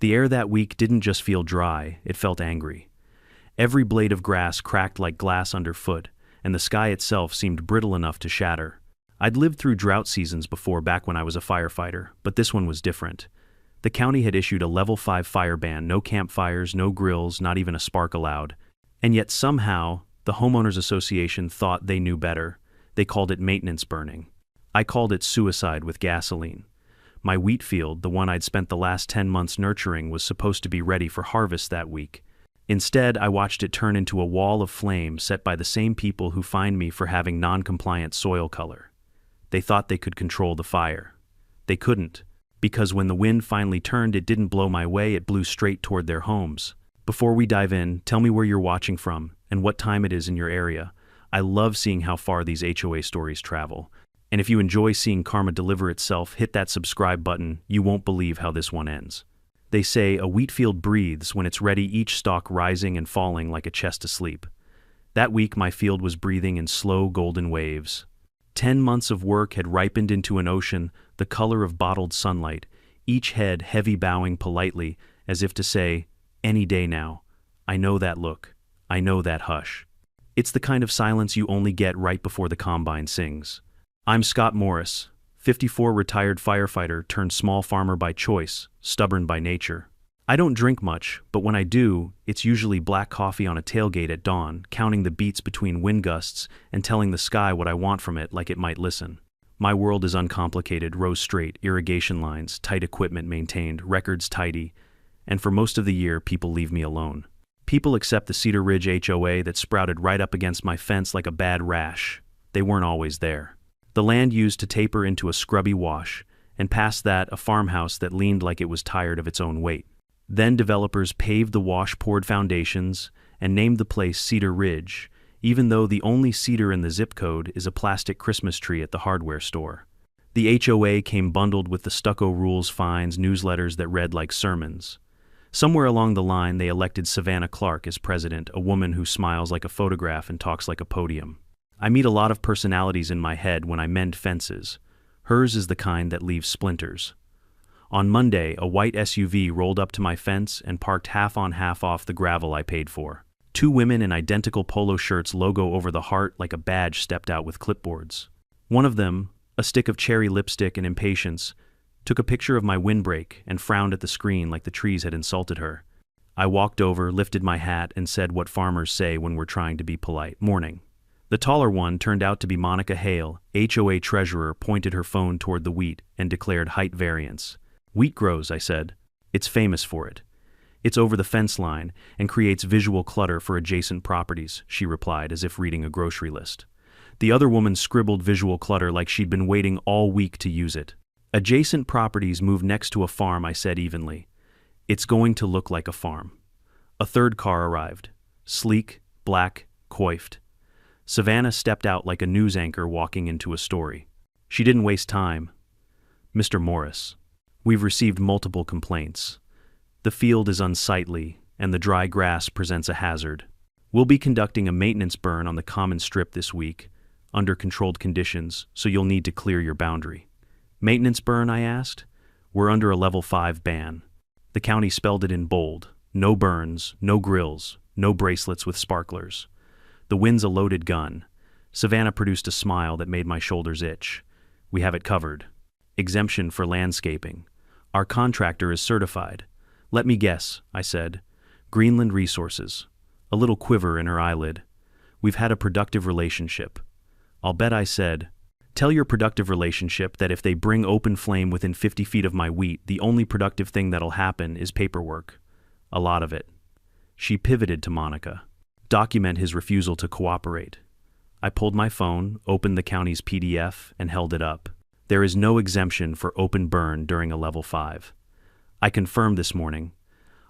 The air that week didn't just feel dry, it felt angry. Every blade of grass cracked like glass underfoot, and the sky itself seemed brittle enough to shatter. I'd lived through drought seasons before back when I was a firefighter, but this one was different. The county had issued a level 5 fire ban, no campfires, no grills, not even a spark allowed. And yet somehow, the homeowners association thought they knew better. They called it maintenance burning. I called it suicide with gasoline. My wheat field, the one I'd spent the last 10 months nurturing, was supposed to be ready for harvest that week. Instead, I watched it turn into a wall of flame set by the same people who fined me for having non-compliant soil color. They thought they could control the fire. They couldn't, because when the wind finally turned, it didn't blow my way, it blew straight toward their homes. Before we dive in, tell me where you're watching from and what time it is in your area. I love seeing how far these HOA stories travel. And if you enjoy seeing karma deliver itself, hit that subscribe button. You won't believe how this one ends. They say a wheat field breathes when it's ready, each stalk rising and falling like a chest asleep. That week my field was breathing in slow golden waves. 10 months of work had ripened into an ocean, the color of bottled sunlight, each head heavy bowing politely, as if to say, any day now. I know that look. I know that hush. It's the kind of silence you only get right before the combine sings. I'm Scott Morris, 54, retired firefighter turned small farmer by choice, stubborn by nature. I don't drink much, but when I do, it's usually black coffee on a tailgate at dawn, counting the beats between wind gusts and telling the sky what I want from it like it might listen. My world is uncomplicated, rows straight, irrigation lines, tight equipment maintained, records tidy, and for most of the year people leave me alone. People accept the Cedar Ridge HOA that sprouted right up against my fence like a bad rash. They weren't always there. The land used to taper into a scrubby wash, and past that a farmhouse that leaned like it was tired of its own weight. Then developers paved the wash-poured foundations and named the place Cedar Ridge, even though the only cedar in the zip code is a plastic Christmas tree at the hardware store. The HOA came bundled with the stucco rules, fines, newsletters that read like sermons. Somewhere along the line they elected Savannah Clark as president, a woman who smiles like a photograph and talks like a podium. I meet a lot of personalities in my head when I mend fences. Hers is the kind that leaves splinters. On Monday, a white SUV rolled up to my fence and parked half on half off the gravel I paid for. 2 women in identical polo shirts, logo over the heart like a badge, stepped out with clipboards. One of them, a stick of cherry lipstick and impatience, took a picture of my windbreak and frowned at the screen like the trees had insulted her. I walked over, lifted my hat, and said what farmers say when we're trying to be polite. Morning. The taller one turned out to be Monica Hale, HOA treasurer, pointed her phone toward the wheat and declared height variance. Wheat grows, I said. It's famous for it. It's over the fence line and creates visual clutter for adjacent properties, she replied as if reading a grocery list. The other woman scribbled visual clutter like she'd been waiting all week to use it. Adjacent properties move next to a farm, I said evenly. It's going to look like a farm. A third car arrived. Sleek, black, coiffed. Savannah stepped out like a news anchor walking into a story. She didn't waste time. Mr. Morris, we've received multiple complaints. The field is unsightly, and the dry grass presents a hazard. We'll be conducting a maintenance burn on the common strip this week, under controlled conditions, so you'll need to clear your boundary. Maintenance burn, I asked? We're under a level 5 ban. The county spelled it in bold. No burns, no grills, no bracelets with sparklers. The wind's a loaded gun. Savannah produced a smile that made my shoulders itch. We have it covered. Exemption for landscaping. Our contractor is certified. Let me guess, I said. Greenland Resources. A little quiver in her eyelid. We've had a productive relationship. I'll bet I said, tell your productive relationship that if they bring open flame within 50 feet of my wheat, the only productive thing that'll happen is paperwork. A lot of it. She pivoted to Monica. Document his refusal to cooperate. I pulled my phone, opened the county's PDF, and held it up. There is no exemption for open burn during a level 5. I confirmed this morning.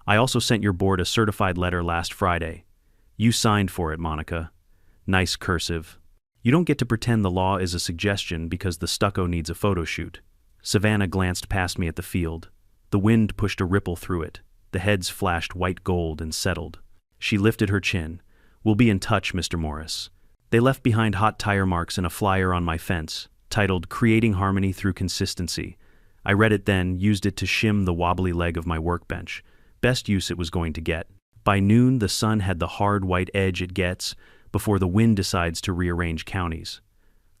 I also sent your board a certified letter last Friday. You signed for it, Monica. Nice cursive. You don't get to pretend the law is a suggestion because the stucco needs a photo shoot. Savannah glanced past me at the field. The wind pushed a ripple through it. The heads flashed white gold and settled. She lifted her chin. We'll be in touch, Mr. Morris. They left behind hot tire marks and a flyer on my fence, titled Creating Harmony Through Consistency. I read it then, used it to shim the wobbly leg of my workbench. Best use it was going to get. By noon, the sun had the hard white edge it gets before the wind decides to rearrange counties.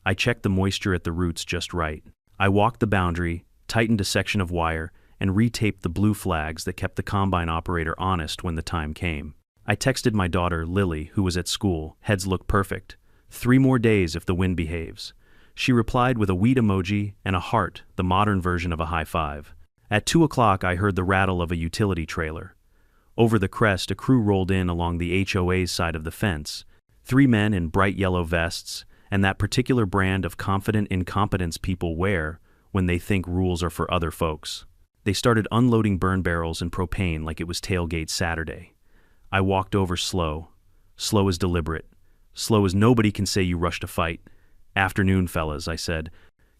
I checked the moisture at the roots just right. I walked the boundary, tightened a section of wire, and retaped the blue flags that kept the combine operator honest when the time came. I texted my daughter, Lily, who was at school. Heads look perfect. 3 more days if the wind behaves. She replied with a weed emoji and a heart, the modern version of a high five. At 2 o'clock, I heard the rattle of a utility trailer. Over the crest, a crew rolled in along the HOA's side of the fence. 3 men in bright yellow vests, and that particular brand of confident incompetence people wear when they think rules are for other folks. They started unloading burn barrels and propane like it was tailgate Saturday. I walked over slow as deliberate, slow as nobody can say you rushed a fight. "Afternoon, fellas," I said.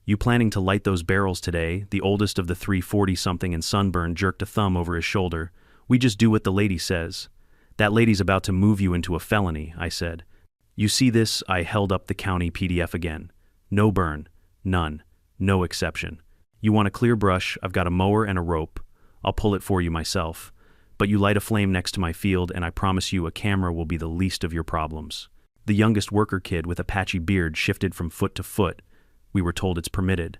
"You planning to light those barrels today?" The oldest of the 3 40-something and sunburned jerked a thumb over his shoulder. "We just do what the lady says." "That lady's about to move you into a felony," I said. "You see this?" I held up the county PDF again. "No burn. None. No exception. You want a clear brush? I've got a mower and a rope. I'll pull it for you myself. But you light a flame next to my field and I promise you a camera will be the least of your problems." The youngest worker kid with a patchy beard shifted from foot to foot. "We were told it's permitted."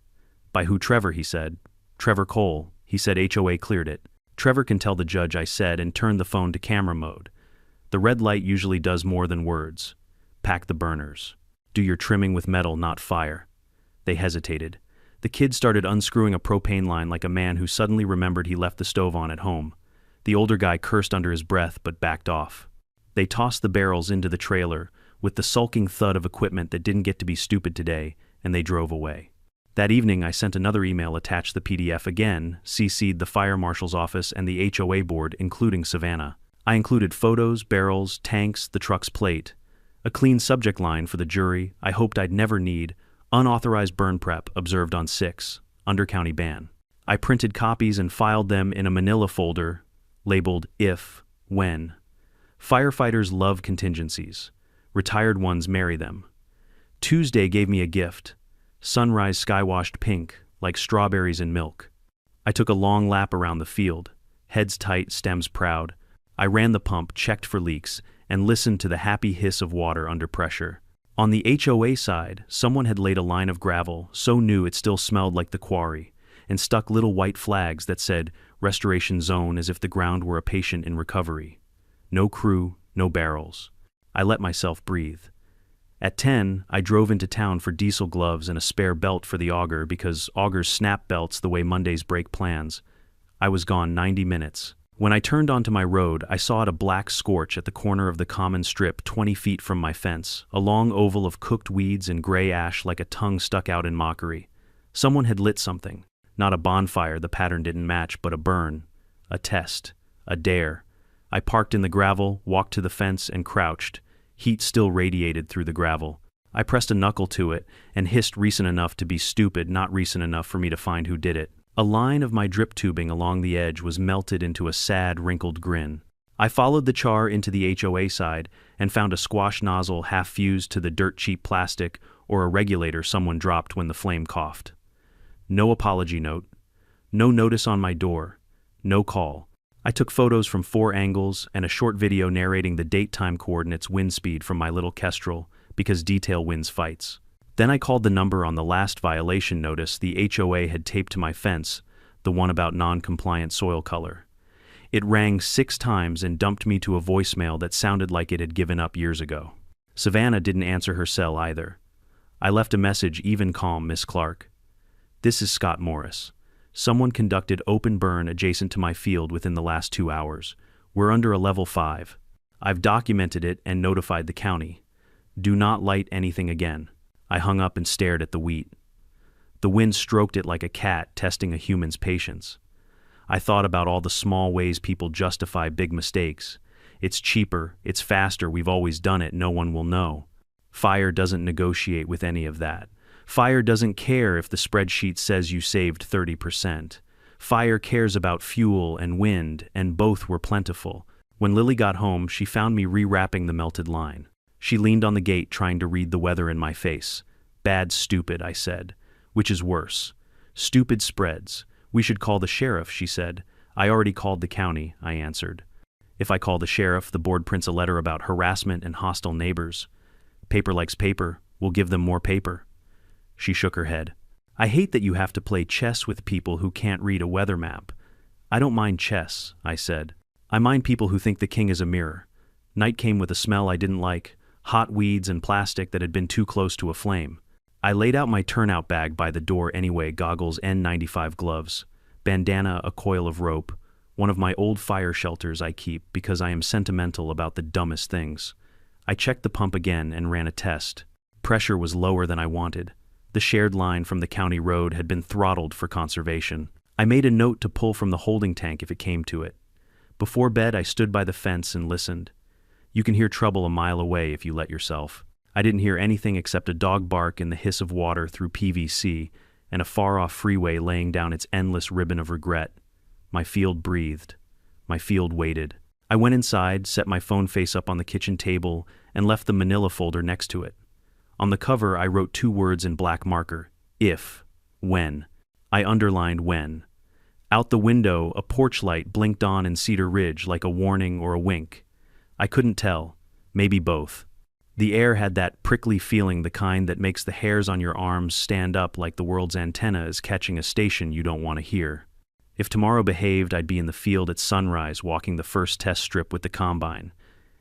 "By who?" "Trevor," he said. "Trevor Cole." He said HOA cleared it. "Trevor can tell the judge," I said, and turned the phone to camera mode. The red light usually does more than words. "Pack the burners. Do your trimming with metal, not fire." They hesitated. The kid started unscrewing a propane line like a man who suddenly remembered he left the stove on at home. The older guy cursed under his breath but backed off. They tossed the barrels into the trailer with the sulking thud of equipment that didn't get to be stupid today, and they drove away. That evening I sent another email, attached the PDF again, CC'd the fire marshal's office and the HOA board, including Savannah. I included photos, barrels, tanks, the truck's plate. A clean subject line for the jury I hoped I'd never need. "Unauthorized burn prep observed on 6, under-county ban." I printed copies and filed them in a manila folder labeled "If, When." Firefighters love contingencies. Retired ones marry them. Tuesday gave me a gift. Sunrise sky-washed pink, like strawberries in milk. I took a long lap around the field, heads tight, stems proud. I ran the pump, checked for leaks, and listened to the happy hiss of water under pressure. On the HOA side, someone had laid a line of gravel, so new it still smelled like the quarry, and stuck little white flags that said "Restoration Zone," as if the ground were a patient in recovery. No crew, no barrels. I let myself breathe. At 10, I drove into town for diesel gloves and a spare belt for the auger because augers snap belts the way Mondays break plans. I was gone 90 minutes. When I turned onto my road, I saw a black scorch at the corner of the common strip 20 feet from my fence, a long oval of cooked weeds and gray ash like a tongue stuck out in mockery. Someone had lit something. Not a bonfire, the pattern didn't match, but a burn. A test. A dare. I parked in the gravel, walked to the fence, and crouched. Heat still radiated through the gravel. I pressed a knuckle to it and hissed, recent enough to be stupid, not recent enough for me to find who did it. A line of my drip tubing along the edge was melted into a sad, wrinkled grin. I followed the char into the HOA side and found a squash nozzle half fused to the dirt-cheap plastic or a regulator someone dropped when the flame coughed. No apology note. No notice on my door. No call. I took photos from 4 angles and a short video narrating the date-time coordinates, wind speed from my little Kestrel, because detail wins fights. Then I called the number on the last violation notice the HOA had taped to my fence, the one about non-compliant soil color. It rang 6 times and dumped me to a voicemail that sounded like it had given up years ago. Savannah didn't answer her cell either. I left a message, "Even calm, Miss Clark. This is Scott Morris. Someone conducted open burn adjacent to my field within the last 2 hours. We're under a level 5. I've documented it and notified the county. Do not light anything again." I hung up and stared at the wheat. The wind stroked it like a cat testing a human's patience. I thought about all the small ways people justify big mistakes. It's cheaper, it's faster, we've always done it, no one will know. Fire doesn't negotiate with any of that. Fire doesn't care if the spreadsheet says you saved 30%. Fire cares about fuel and wind, and both were plentiful. When Lily got home, she found me rewrapping the melted line. She leaned on the gate trying to read the weather in my face. "Bad, stupid," I said. "Which is worse? Stupid spreads. "We should call the sheriff," she said. "I already called the county," I answered. "If I call the sheriff, the board prints a letter about harassment and hostile neighbors. Paper likes paper. We'll give them more paper." She shook her head. "I hate that you have to play chess with people who can't read a weather map." "I don't mind chess," I said. "I mind people who think the king is a mirror." Night came with a smell I didn't like, hot weeds and plastic that had been too close to a flame. I laid out my turnout bag by the door anyway, goggles, N95 gloves, bandana, a coil of rope, one of my old fire shelters I keep because I am sentimental about the dumbest things. I checked the pump again and ran a test. Pressure was lower than I wanted. The shared line from the county road had been throttled for conservation. I made a note to pull from the holding tank if it came to it. Before bed, I stood by the fence and listened. You can hear trouble a mile away if you let yourself. I didn't hear anything except a dog bark and the hiss of water through PVC and a far-off freeway laying down its endless ribbon of regret. My field breathed. My field waited. I went inside, set my phone face up on the kitchen table, and left the manila folder next to it. On the cover, I wrote 2 words in black marker: if, when. I underlined when. Out the window, a porch light blinked on in Cedar Ridge like a warning or a wink. I couldn't tell. Maybe both. The air had that prickly feeling, the kind that makes the hairs on your arms stand up like the world's antenna is catching a station you don't want to hear. If tomorrow behaved, I'd be in the field at sunrise walking the first test strip with the combine.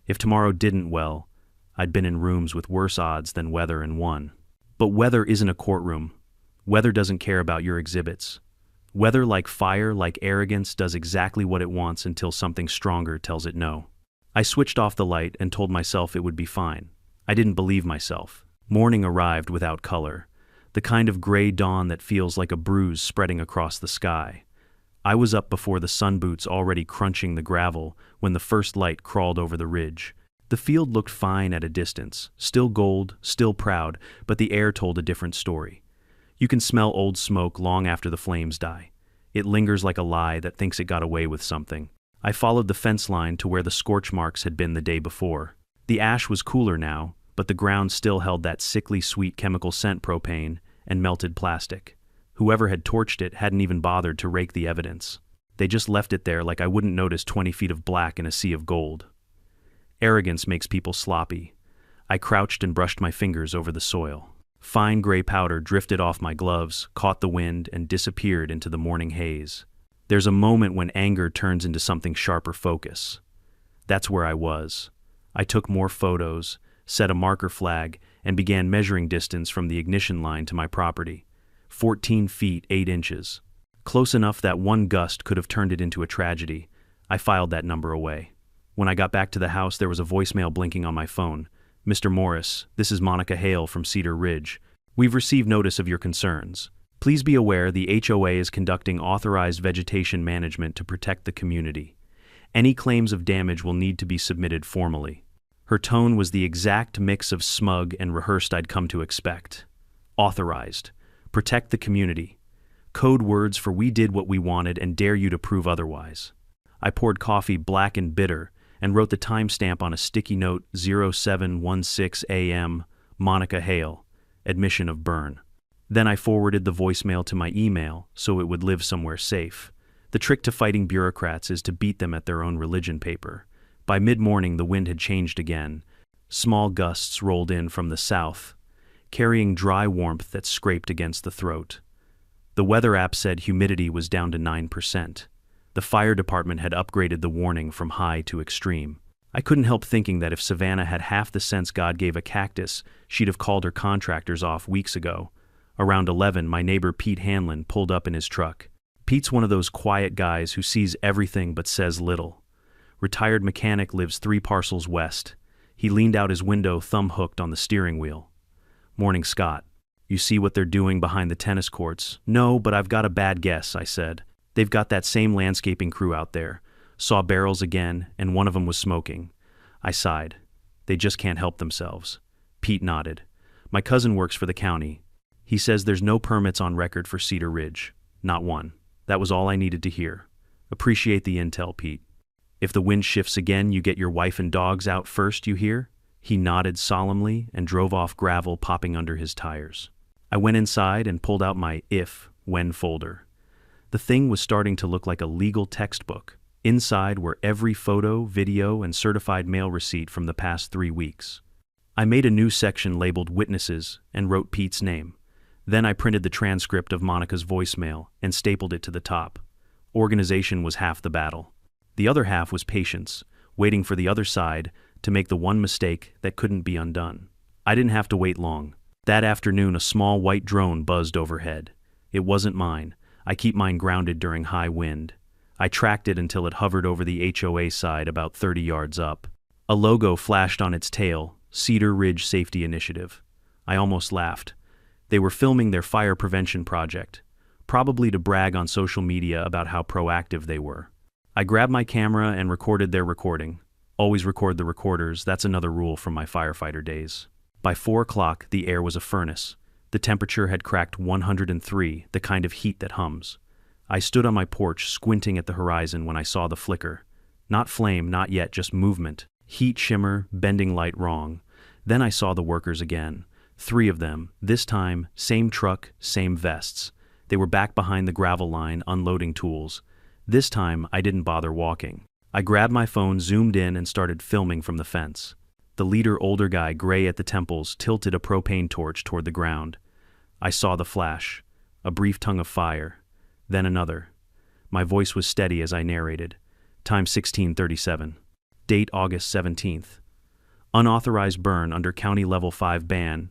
If tomorrow didn't, well, I'd been in rooms with worse odds than weather and won. But weather isn't a courtroom. Weather doesn't care about your exhibits. Weather, like fire, like arrogance, does exactly what it wants until something stronger tells it no. I switched off the light and told myself it would be fine. I didn't believe myself. Morning arrived without color, the kind of gray dawn that feels like a bruise spreading across the sky. I was up before the sun boots already crunching the gravel when the first light crawled over the ridge. The field looked fine at a distance, still gold, still proud, but the air told a different story. You can smell old smoke long after the flames die. It lingers like a lie that thinks it got away with something. I followed the fence line to where the scorch marks had been the day before. The ash was cooler now, but the ground still held that sickly sweet chemical scent, propane, and melted plastic. Whoever had torched it hadn't even bothered to rake the evidence. They just left it there like I wouldn't notice 20 feet of black in a sea of gold. Arrogance makes people sloppy. I crouched and brushed my fingers over the soil. Fine gray powder drifted off my gloves, caught the wind, and disappeared into the morning haze. There's a moment when anger turns into something sharper focus. That's where I was. I took more photos, set a marker flag, and began measuring distance from the ignition line to my property. 14 feet, 8 inches. Close enough that one gust could have turned it into a tragedy. I filed that number away. When I got back to the house, there was a voicemail blinking on my phone. "Mr. Morris, this is Monica Hale from Cedar Ridge. We've received notice of your concerns. Please be aware the HOA is conducting authorized vegetation management to protect the community. Any claims of damage will need to be submitted formally." Her tone was the exact mix of smug and rehearsed I'd come to expect. Authorized. Protect the community. Code words for we did what we wanted and dare you to prove otherwise. I poured coffee black and bitter and wrote the timestamp on a sticky note, 07:16 a.m., Monica Hale, admission of burn. Then I forwarded the voicemail to my email so it would live somewhere safe. The trick to fighting bureaucrats is to beat them at their own religion paper. By mid-morning, the wind had changed again. Small gusts rolled in from the south, carrying dry warmth that scraped against the throat. The weather app said humidity was down to 9%. The fire department had upgraded the warning from high to extreme. I couldn't help thinking that if Savannah had half the sense God gave a cactus, she'd have called her contractors off weeks ago. Around 11, my neighbor Pete Hanlon pulled up in his truck. Pete's one of those quiet guys who sees everything but says little. Retired mechanic, lives 3 parcels west. He leaned out his window, thumb hooked on the steering wheel. "Morning, Scott. You see what they're doing behind the tennis courts?" "No, but I've got a bad guess," I said. "They've got that same landscaping crew out there. Saw barrels again, and one of them was smoking." I sighed. They just can't help themselves. Pete nodded. "My cousin works for the county. He says there's no permits on record for Cedar Ridge. Not one." That was all I needed to hear. "Appreciate the intel, Pete. If the wind shifts again, you get your wife and dogs out first, you hear?" He nodded solemnly and drove off, gravel popping under his tires. I went inside and pulled out my if, when folder. The thing was starting to look like a legal textbook. Inside were every photo, video, and certified mail receipt from the past 3 weeks. I made a new section labeled Witnesses and wrote Pete's name. Then I printed the transcript of Monica's voicemail and stapled it to the top. Organization was half the battle. The other half was patience, waiting for the other side to make the one mistake that couldn't be undone. I didn't have to wait long. That afternoon, a small white drone buzzed overhead. It wasn't mine. I keep mine grounded during high wind. I tracked it until it hovered over the HOA side about 30 yards up. A logo flashed on its tail, Cedar Ridge Safety Initiative. I almost laughed. They were filming their fire prevention project, probably to brag on social media about how proactive they were. I grabbed my camera and recorded their recording. Always record the recorders, that's another rule from my firefighter days. By 4 o'clock, the air was a furnace. The temperature had cracked 103, the kind of heat that hums. I stood on my porch squinting at the horizon when I saw the flicker. Not flame, not yet, just movement. Heat shimmer, bending light wrong. Then I saw the workers again. 3 of them, this time, same truck, same vests. They were back behind the gravel line, unloading tools. This time, I didn't bother walking. I grabbed my phone, zoomed in, and started filming from the fence. The leader, older guy, gray at the temples, tilted a propane torch toward the ground. I saw the flash, a brief tongue of fire, then another. My voice was steady as I narrated. Time 16:37. Date August 17th. Unauthorized burn under County Level 5 ban.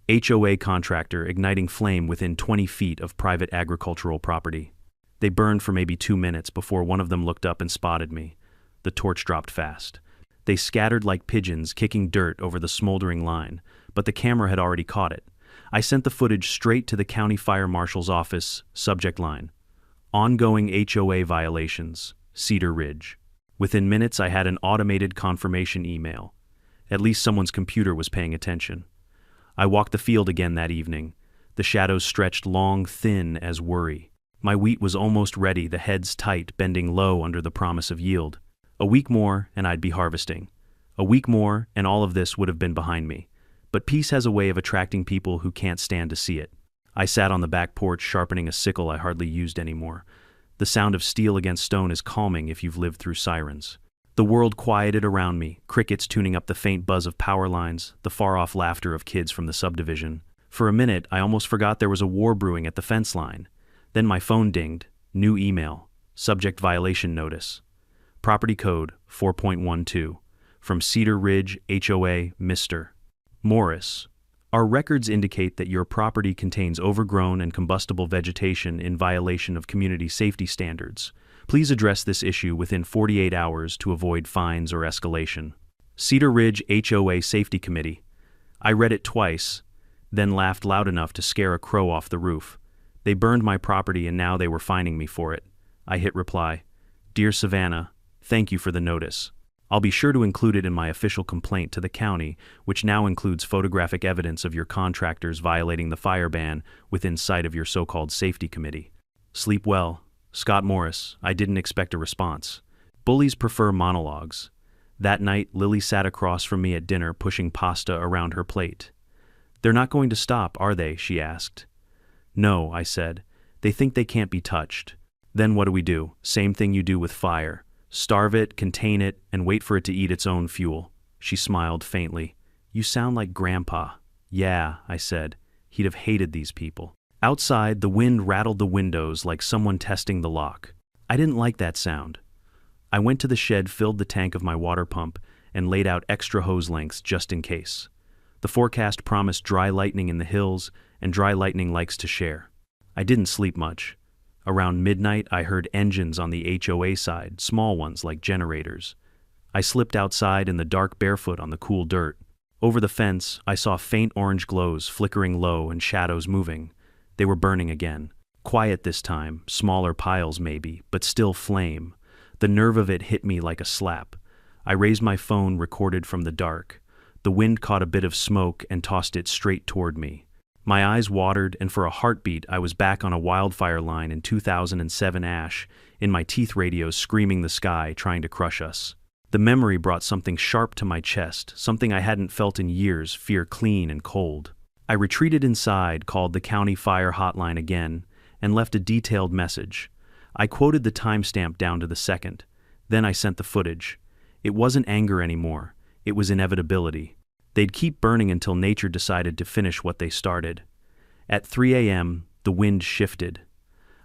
HOA contractor igniting flame within 20 feet of private agricultural property. They burned for maybe 2 minutes before one of them looked up and spotted me. The torch dropped fast. They scattered like pigeons, kicking dirt over the smoldering line, but the camera had already caught it. I sent the footage straight to the county fire marshal's office, subject line: ongoing HOA violations, Cedar Ridge. Within minutes, I had an automated confirmation email. At least someone's computer was paying attention. I walked the field again that evening. The shadows stretched long, thin as worry. My wheat was almost ready, the heads tight, bending low under the promise of yield. A week more, and I'd be harvesting. A week more, and all of this would have been behind me. But peace has a way of attracting people who can't stand to see it. I sat on the back porch, sharpening a sickle I hardly used anymore. The sound of steel against stone is calming if you've lived through sirens. The world quieted around me, crickets tuning up the faint buzz of power lines, the far-off laughter of kids from the subdivision. For a minute, I almost forgot there was a war brewing at the fence line. Then my phone dinged. New email. Subject violation notice. Property code 4.12. From Cedar Ridge, HOA, Mr. Morris. Our records indicate that your property contains overgrown and combustible vegetation in violation of community safety standards. Please address this issue within 48 hours to avoid fines or escalation. Cedar Ridge HOA Safety Committee. I read it twice, then laughed loud enough to scare a crow off the roof. They burned my property and now they were fining me for it. I hit reply. Dear Savannah, thank you for the notice. I'll be sure to include it in my official complaint to the county, which now includes photographic evidence of your contractors violating the fire ban within sight of your so-called safety committee. Sleep well. Scott Morris. I didn't expect a response. Bullies prefer monologues. That night, Lily sat across from me at dinner, pushing pasta around her plate. They're not going to stop, are they? She asked. No, I said. They think they can't be touched. Then what do? Same thing you do with fire. Starve it, contain it, and wait for it to eat its own fuel. She smiled faintly. You sound like Grandpa. Yeah, I said. He'd have hated these people. Outside, the wind rattled the windows like someone testing the lock. I didn't like that sound. I went to the shed, filled the tank of my water pump, and laid out extra hose lengths just in case. The forecast promised dry lightning in the hills, and dry lightning likes to share. I didn't sleep much. Around midnight, I heard engines on the HOA side, small ones like generators. I slipped outside in the dark barefoot on the cool dirt. Over the fence, I saw faint orange glows flickering low and shadows moving. They were burning again. Quiet this time, smaller piles maybe, but still flame. The nerve of it hit me like a slap. I raised my phone, recorded from the dark. The wind caught a bit of smoke and tossed it straight toward me. My eyes watered, and for a heartbeat, I was back on a wildfire line in 2007 ash, in my teeth radios screaming the sky, trying to crush us. The memory brought something sharp to my chest, something I hadn't felt in years, fear clean and cold. I retreated inside, called the county fire hotline again, and left a detailed message. I quoted the timestamp down to the second. Then I sent the footage. It wasn't anger anymore. It was inevitability. They'd keep burning until nature decided to finish what they started. At 3 a.m., the wind shifted.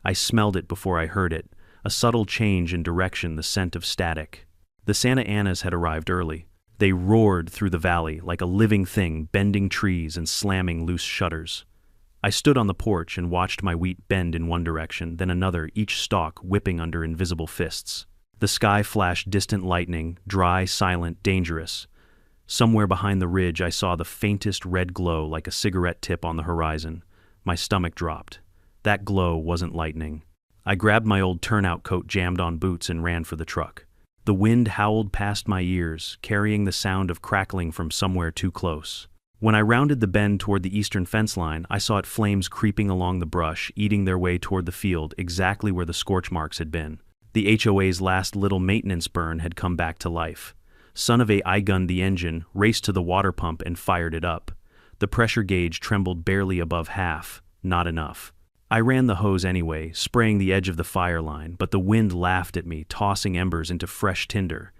I smelled it before I heard it, a subtle change in direction, the scent of static. The Santa Anas had arrived early. They roared through the valley like a living thing, bending trees and slamming loose shutters. I stood on the porch and watched my wheat bend in one direction, then another, each stalk whipping under invisible fists. The sky flashed distant lightning, dry, silent, dangerous. Somewhere behind the ridge I saw the faintest red glow like a cigarette tip on the horizon. My stomach dropped. That glow wasn't lightning. I grabbed my old turnout coat, jammed on boots, and ran for the truck. The wind howled past my ears, carrying the sound of crackling from somewhere too close. When I rounded the bend toward the eastern fence line, I saw flames creeping along the brush, eating their way toward the field, exactly where the scorch marks had been. The HOA's last little maintenance burn had come back to life. Son of a I gunned the engine, raced to the water pump, and fired it up. The pressure gauge trembled barely above half. Not enough. I ran the hose anyway, spraying the edge of the fire line, but the wind laughed at me, tossing embers into fresh tinder.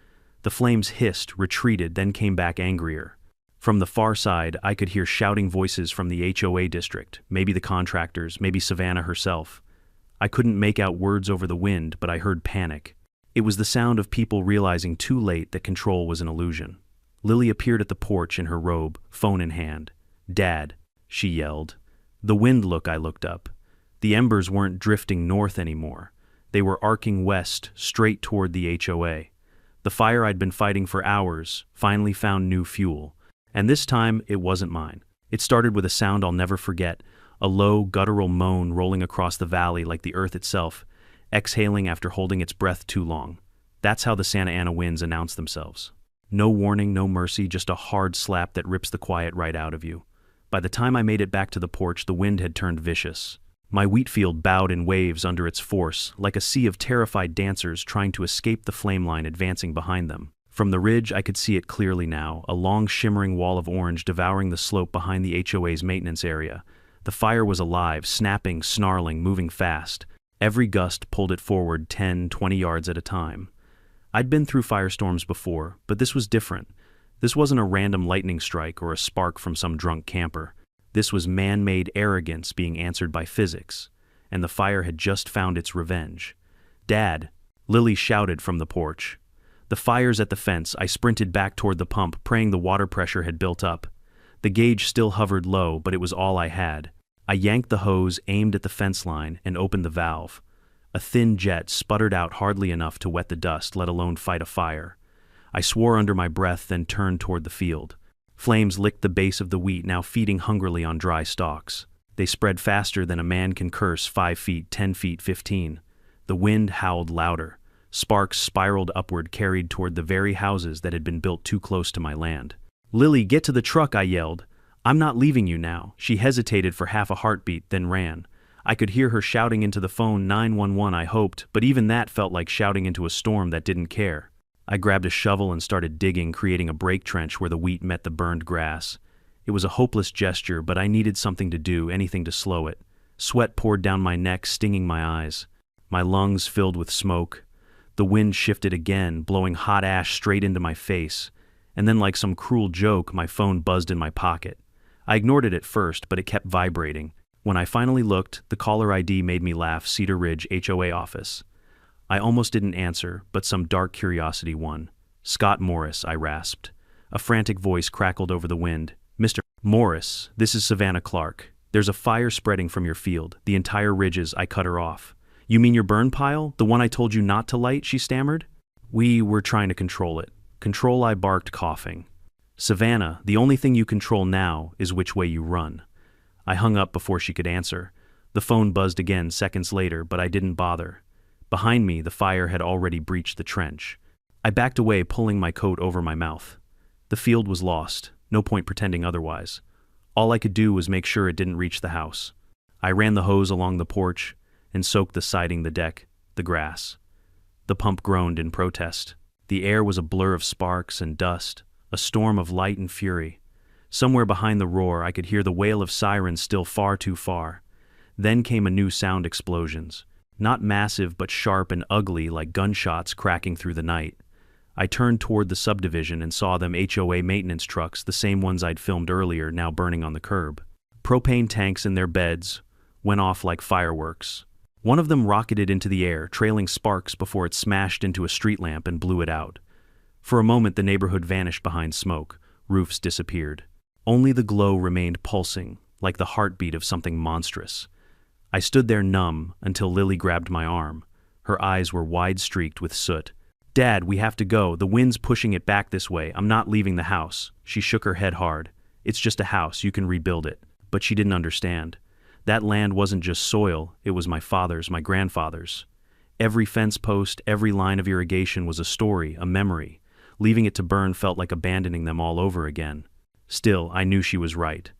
The flames hissed, retreated, then came back angrier. From the far side, I could hear shouting voices from the HOA district, maybe the contractors, maybe Savannah herself. I couldn't make out words over the wind, but I heard panic. It was the sound of people realizing too late that control was an illusion. Lily appeared at the porch in her robe, phone in hand. "Dad," she yelled. "The wind, look," I looked up. The embers weren't drifting north anymore. They were arcing west, straight toward the HOA. The fire I'd been fighting for hours finally found new fuel. And this time, it wasn't mine. It started with a sound I'll never forget, a low, guttural moan rolling across the valley like the earth itself, exhaling after holding its breath too long. That's how the Santa Ana winds announce themselves. No warning, no mercy, just a hard slap that rips the quiet right out of you. By the time I made it back to the porch, the wind had turned vicious. My wheat field bowed in waves under its force, like a sea of terrified dancers trying to escape the flame line advancing behind them. From the ridge, I could see it clearly now, a long shimmering wall of orange devouring the slope behind the HOA's maintenance area. The fire was alive, snapping, snarling, moving fast. Every gust pulled it forward 10, 20 yards at a time. I'd been through firestorms before, but this was different. This wasn't a random lightning strike or a spark from some drunk camper. This was man-made arrogance being answered by physics, and the fire had just found its revenge. "Dad," Lily shouted from the porch. The fire's at the fence. I sprinted back toward the pump, praying the water pressure had built up. The gauge still hovered low, but it was all I had. I yanked the hose, aimed at the fence line, and opened the valve. A thin jet sputtered out hardly enough to wet the dust, let alone fight a fire. I swore under my breath, then turned toward the field. Flames licked the base of the wheat, now feeding hungrily on dry stalks. They spread faster than a man can curse, 5 feet, 10 feet, 15. The wind howled louder. Sparks spiraled upward, carried toward the very houses that had been built too close to my land. "Lily, get to the truck," I yelled. "I'm not leaving you now." She hesitated for half a heartbeat, then ran. I could hear her shouting into the phone, 911, I hoped, but even that felt like shouting into a storm that didn't care. I grabbed a shovel and started digging, creating a break trench where the wheat met the burned grass. It was a hopeless gesture, but I needed something to do, anything to slow it. Sweat poured down my neck, stinging my eyes. My lungs filled with smoke. The wind shifted again, blowing hot ash straight into my face. And then, like some cruel joke, my phone buzzed in my pocket. I ignored it at first, but it kept vibrating. When I finally looked, the caller ID made me laugh. Cedar Ridge HOA office. I almost didn't answer, but some dark curiosity won. "Scott Morris," I rasped. A frantic voice crackled over the wind. "Mr. Morris, this is Savannah Clark. There's a fire spreading from your field. The entire ridges." I cut her off. "You mean your burn pile? The one I told you not to light?" she stammered. "We were trying to control it." "Control?" I barked, coughing. "Savannah, the only thing you control now is which way you run." I hung up before she could answer. The phone buzzed again seconds later, but I didn't bother. Behind me, the fire had already breached the trench. I backed away, pulling my coat over my mouth. The field was lost. No point pretending otherwise. All I could do was make sure it didn't reach the house. I ran the hose along the porch and soaked the siding, the deck, the grass. The pump groaned in protest. The air was a blur of sparks and dust, a storm of light and fury. Somewhere behind the roar, I could hear the wail of sirens, still far too far. Then came a new sound: explosions. Not massive but sharp and ugly like gunshots cracking through the night. I turned toward the subdivision and saw them HOA maintenance trucks, the same ones I'd filmed earlier, now burning on the curb. Propane tanks in their beds went off like fireworks. One of them rocketed into the air, trailing sparks before it smashed into a street lamp and blew it out. For a moment the neighborhood vanished behind smoke. Roofs disappeared. Only the glow remained pulsing, like the heartbeat of something monstrous. I stood there numb until Lily grabbed my arm. Her eyes were wide-streaked with soot. "Dad, we have to go. The wind's pushing it back this way. I'm not leaving the house." She shook her head hard. "It's just a house. You can rebuild it." But she didn't understand. That land wasn't just soil. It was my father's, my grandfather's. Every fence post, every line of irrigation was a story, a memory. Leaving it to burn felt like abandoning them all over again. Still, I knew she was right.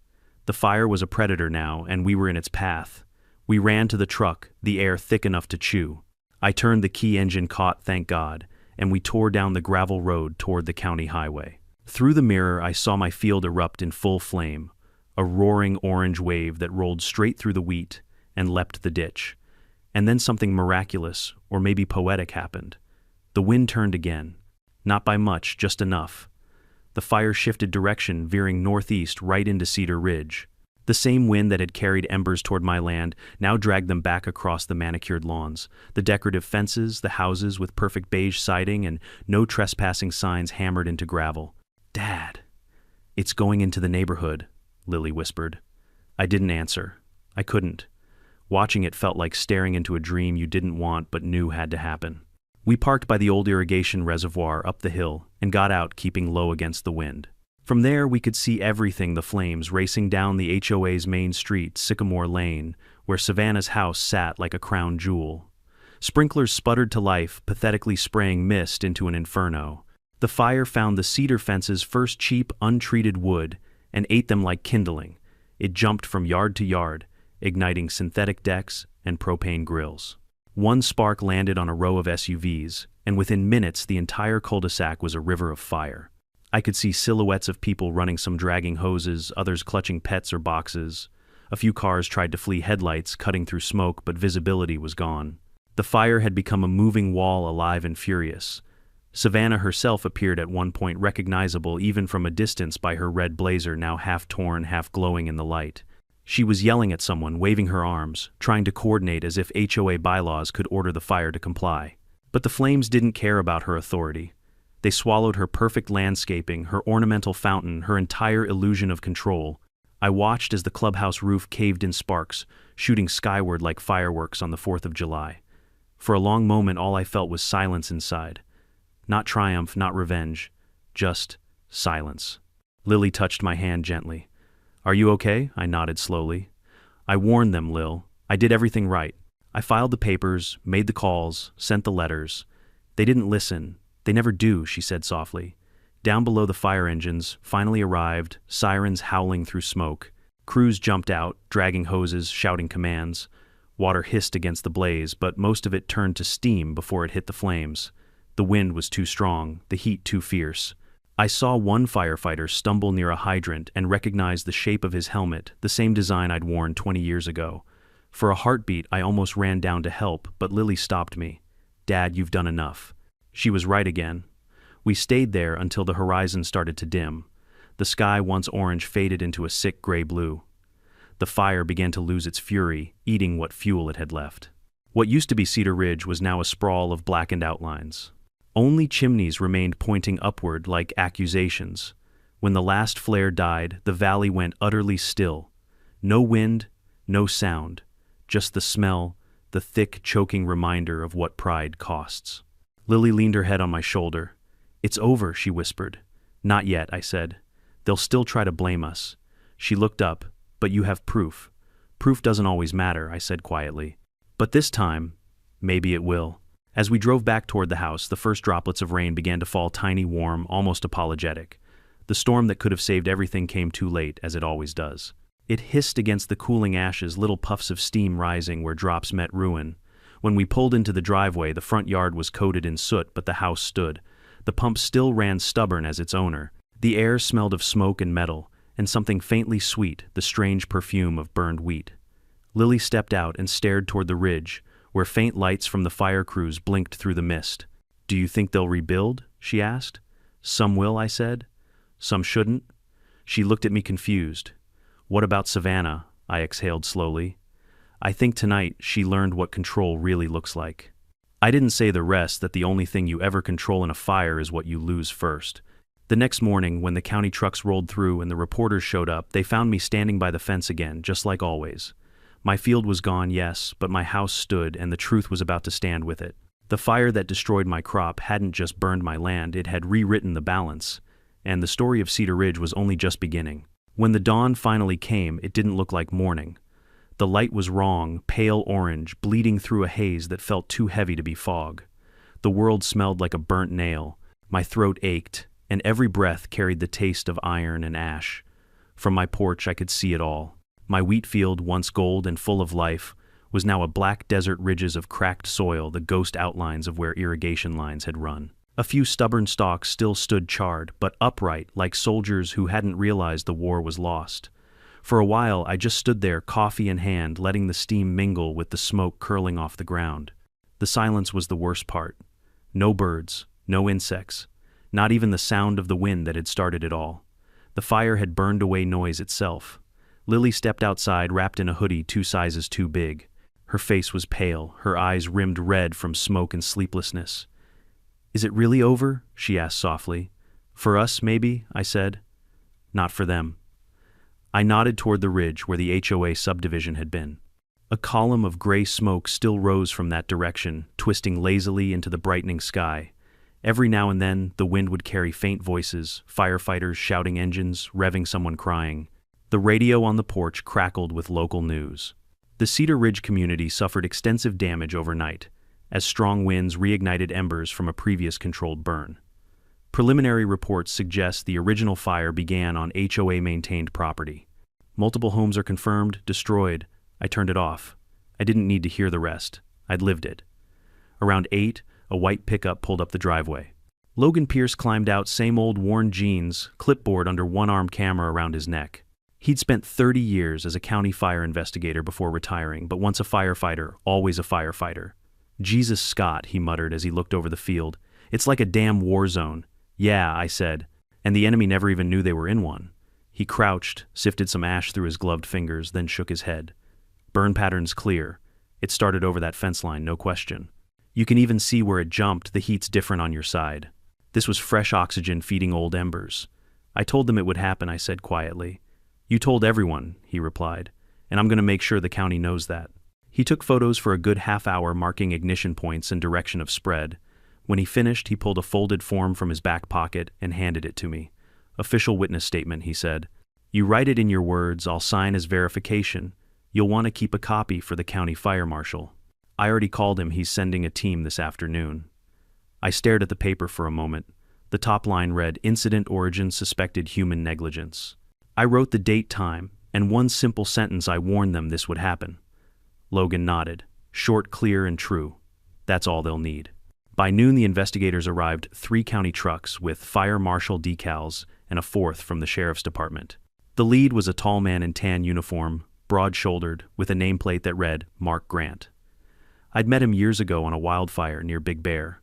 The fire was a predator now, and we were in its path. We ran to the truck, the air thick enough to chew. I turned the key, engine caught, thank God, and we tore down the gravel road toward the county highway. Through the mirror, I saw my field erupt in full flame, a roaring orange wave that rolled straight through the wheat and leapt the ditch. And then something miraculous, or maybe poetic, happened. The wind turned again. Not by much, just enough. The fire shifted direction, veering northeast right into Cedar Ridge. The same wind that had carried embers toward my land now dragged them back across the manicured lawns, the decorative fences, the houses with perfect beige siding and no trespassing signs hammered into gravel. "Dad, it's going into the neighborhood," Lily whispered. I didn't answer. I couldn't. Watching it felt like staring into a dream you didn't want but knew had to happen. We parked by the old irrigation reservoir up the hill and got out, keeping low against the wind. From there we could see everything, the flames racing down the HOA's main street, Sycamore Lane, where Savannah's house sat like a crown jewel. Sprinklers sputtered to life, pathetically spraying mist into an inferno. The fire found the cedar fences' first cheap, untreated wood and ate them like kindling. It jumped from yard to yard, igniting synthetic decks and propane grills. One spark landed on a row of SUVs, and within minutes the entire cul-de-sac was a river of fire. I could see silhouettes of people running, some dragging hoses, others clutching pets or boxes. A few cars tried to flee headlights, cutting through smoke, but visibility was gone. The fire had become a moving wall, alive and furious. Savannah herself appeared at one point, recognizable even from a distance by her red blazer, now half torn, half glowing in the light. She was yelling at someone, waving her arms, trying to coordinate as if HOA bylaws could order the fire to comply. But the flames didn't care about her authority. They swallowed her perfect landscaping, her ornamental fountain, her entire illusion of control. I watched as the clubhouse roof caved in sparks, shooting skyward like fireworks on the 4th of July. For a long moment all I felt was silence inside. Not triumph, not revenge, just silence. Lily touched my hand gently. "Are you okay?" I nodded slowly. "I warned them, Lil. I did everything right. I filed the papers, made the calls, sent the letters. They didn't listen. They never do," she said softly. Down below, the fire engines finally arrived, sirens howling through smoke. Crews jumped out, dragging hoses, shouting commands. Water hissed against the blaze, but most of it turned to steam before it hit the flames. The wind was too strong, the heat too fierce. I saw one firefighter stumble near a hydrant and recognized the shape of his helmet, the same design I'd worn 20 years ago. For a heartbeat, I almost ran down to help, but Lily stopped me. "Dad, you've done enough." She was right again. We stayed there until the horizon started to dim. The sky, once orange, faded into a sick gray blue. The fire began to lose its fury, eating what fuel it had left. What used to be Cedar Ridge was now a sprawl of blackened outlines. Only chimneys remained pointing upward like accusations. When the last flare died, the valley went utterly still. No wind, no sound, just the smell, the thick, choking reminder of what pride costs. Lily leaned her head on my shoulder. "It's over," she whispered. "Not yet," I said. "They'll still try to blame us." She looked up. "But you have proof." "Proof doesn't always matter," I said quietly. "But this time, maybe it will." As we drove back toward the house, the first droplets of rain began to fall, tiny, warm, almost apologetic. The storm that could have saved everything came too late, as it always does. It hissed against the cooling ashes, little puffs of steam rising where drops met ruin. When we pulled into the driveway, the front yard was coated in soot, but the house stood. The pump still ran stubborn as its owner. The air smelled of smoke and metal, and something faintly sweet, the strange perfume of burned wheat. Lily stepped out and stared toward the ridge, where faint lights from the fire crews blinked through the mist. "Do you think they'll rebuild?" she asked. "Some will," I said. "Some shouldn't?" She looked at me confused. "What about Savannah?" I exhaled slowly. I think tonight she learned what control really looks like. I didn't say the rest, that the only thing you ever control in a fire is what you lose first. The next morning, when the county trucks rolled through and the reporters showed up, they found me standing by the fence again, just like always. My field was gone, yes, but my house stood, and the truth was about to stand with it. The fire that destroyed my crop hadn't just burned my land, it had rewritten the balance. And the story of Cedar Ridge was only just beginning. When the dawn finally came, it didn't look like morning. The light was wrong, pale orange, bleeding through a haze that felt too heavy to be fog. The world smelled like a burnt nail. My throat ached, and every breath carried the taste of iron and ash. From my porch I could see it all. My wheat field, once gold and full of life, was now a black desert, ridges of cracked soil, the ghost outlines of where irrigation lines had run. A few stubborn stalks still stood charred, but upright, like soldiers who hadn't realized the war was lost. For a while I just stood there, coffee in hand, letting the steam mingle with the smoke curling off the ground. The silence was the worst part. No birds, no insects, not even the sound of the wind that had started it all. The fire had burned away noise itself. Lily stepped outside, wrapped in a hoodie 2 sizes too big. Her face was pale, her eyes rimmed red from smoke and sleeplessness. "Is it really over?" she asked softly. "For us, maybe," I said. "Not for them." I nodded toward the ridge where the HOA subdivision had been. A column of gray smoke still rose from that direction, twisting lazily into the brightening sky. Every now and then, the wind would carry faint voices, firefighters shouting, engines revving, someone crying. The radio on the porch crackled with local news. The Cedar Ridge community suffered extensive damage overnight, as strong winds reignited embers from a previous controlled burn. Preliminary reports suggest the original fire began on HOA-maintained property. Multiple homes are confirmed destroyed. I turned it off. I didn't need to hear the rest. I'd lived it. Around 8, a white pickup pulled up the driveway. Logan Pierce climbed out, same old worn jeans, clipboard under one arm, camera around his neck. He'd spent 30 years as a county fire investigator before retiring, but once a firefighter, always a firefighter. "Jesus, Scott," he muttered as he looked over the field. "It's like a damn war zone." "Yeah," I said, "and the enemy never even knew they were in one." He crouched, sifted some ash through his gloved fingers, then shook his head. "Burn pattern's clear. It started over that fence line, no question. You can even see where it jumped, the heat's different on your side." This was fresh oxygen feeding old embers. "I told them it would happen," I said quietly. "You told everyone," he replied, "and I'm going to make sure the county knows that." He took photos for a good half hour, marking ignition points and direction of spread. When he finished, he pulled a folded form from his back pocket and handed it to me. "Official witness statement," he said. "You write it in your words, I'll sign as verification. You'll want to keep a copy for the county fire marshal. I already called him, he's sending a team this afternoon." I stared at the paper for a moment. The top line read, "Incident origin suspected human negligence." I wrote the date, time, and one simple sentence: I warned them this would happen. Logan nodded. Short, clear, and true. That's all they'll need. By noon, the investigators arrived, 3 county trucks with fire marshal decals and a 4th from the sheriff's department. The lead was a tall man in tan uniform, broad-shouldered, with a nameplate that read, "Mark Grant." I'd met him years ago on a wildfire near Big Bear.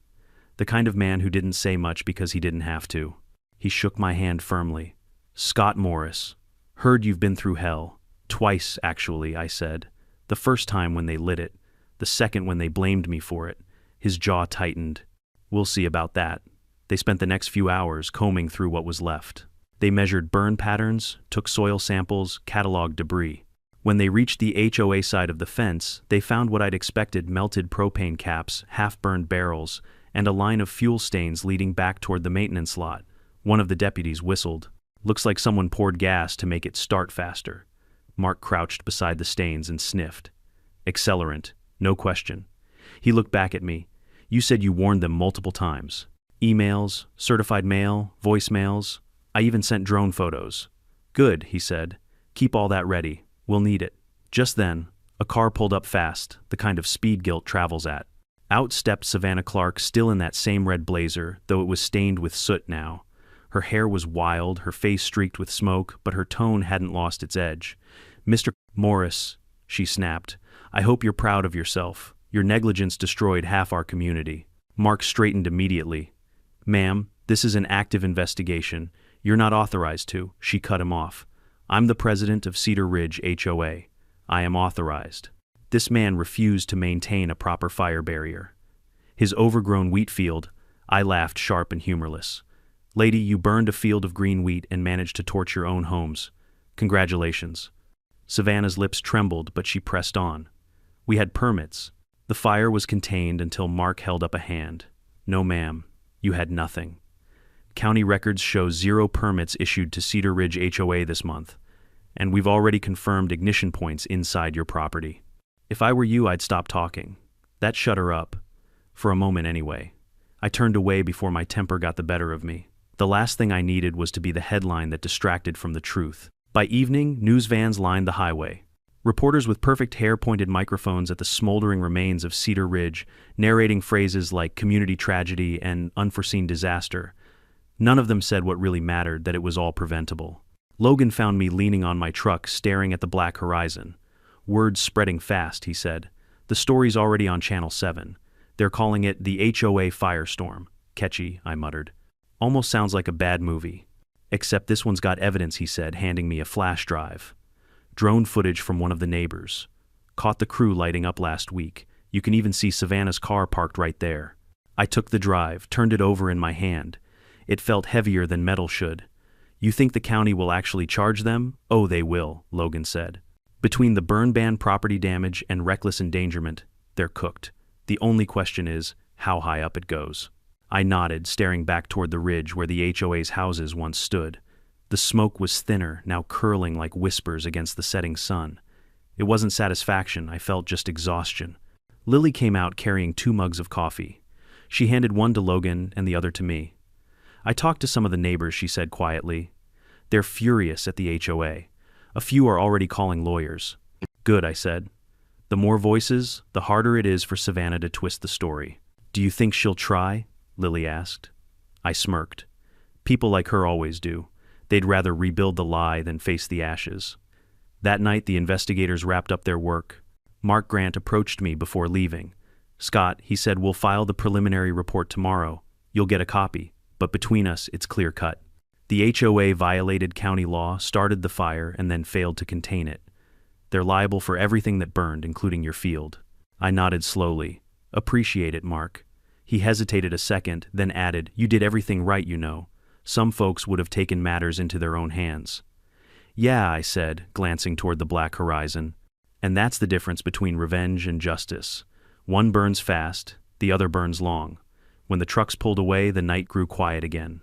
The kind of man who didn't say much because he didn't have to. He shook my hand firmly. "Scott Morris. Heard you've been through hell. Twice, actually," I said. "The first time when they lit it. The second when they blamed me for it." His jaw tightened. "We'll see about that." They spent the next few hours combing through what was left. They measured burn patterns, took soil samples, cataloged debris. When they reached the HOA side of the fence, they found what I'd expected: melted propane caps, half-burned barrels, and a line of fuel stains leading back toward the maintenance lot. One of the deputies whistled. "Looks like someone poured gas to make it start faster." Mark crouched beside the stains and sniffed. "Accelerant, no question." He looked back at me. "You said you warned them multiple times. Emails, certified mail, voicemails. I even sent drone photos." "Good," he said. "Keep all that ready. We'll need it." Just then, a car pulled up fast, the kind of speed guilt travels at. Out stepped Savannah Clark, still in that same red blazer, though it was stained with soot now. Her hair was wild, her face streaked with smoke, but her tone hadn't lost its edge. "Mr. Morris," she snapped, "I hope you're proud of yourself. Your negligence destroyed half our community. Mark straightened immediately. Ma'am, this is an active investigation. You're not authorized to. She cut him off. I'm the president of Cedar Ridge HOA. I am authorized. This man refused to maintain a proper fire barrier. His overgrown wheat field, I laughed, sharp and humorless. Lady, you burned a field of green wheat and managed to torch your own homes. Congratulations. Savannah's lips trembled, but she pressed on. We had permits. The fire was contained until Mark held up a hand. No, ma'am, you had nothing. County records show 0 permits issued to Cedar Ridge HOA this month, and we've already confirmed ignition points inside your property. If I were you, I'd stop talking. That shut her up. For a moment anyway. I turned away before my temper got the better of me. The last thing I needed was to be the headline that distracted from the truth. By evening, news vans lined the highway. Reporters with perfect hair pointed microphones at the smoldering remains of Cedar Ridge, narrating phrases like community tragedy and unforeseen disaster. None of them said what really mattered, that it was all preventable. Logan found me leaning on my truck, staring at the black horizon. Words spreading fast, he said. The story's already on Channel 7. They're calling it the HOA Firestorm. Catchy, I muttered. Almost sounds like a bad movie. Except this one's got evidence, he said, handing me a flash drive. Drone footage from one of the neighbors. Caught the crew lighting up last week. You can even see Savannah's car parked right there. I took the drive, turned it over in my hand. It felt heavier than metal should. You think the county will actually charge them? Oh, they will, Logan said. Between the burn ban, property damage, and reckless endangerment, they're cooked. The only question is how high up it goes. I nodded, staring back toward the ridge where the HOA's houses once stood. The smoke was thinner, now curling like whispers against the setting sun. It wasn't satisfaction, I felt just exhaustion. Lily came out carrying 2 mugs of coffee. She handed one to Logan and the other to me. I talked to some of the neighbors, she said quietly. They're furious at the HOA. A few are already calling lawyers. Good, I said. The more voices, the harder it is for Savannah to twist the story. Do you think she'll try? Lily asked. I smirked. People like her always do. They'd rather rebuild the lie than face the ashes. That night, the investigators wrapped up their work. Mark Grant approached me before leaving. Scott, he said, we'll file the preliminary report tomorrow. You'll get a copy, but between us, it's clear cut. The HOA violated county law, started the fire, and then failed to contain it. They're liable for everything that burned, including your field. I nodded slowly. Appreciate it, Mark. He hesitated a second, then added, you did everything right, you know. Some folks would have taken matters into their own hands. Yeah, I said, glancing toward the black horizon. And that's the difference between revenge and justice. One burns fast, the other burns long. When the trucks pulled away, the night grew quiet again.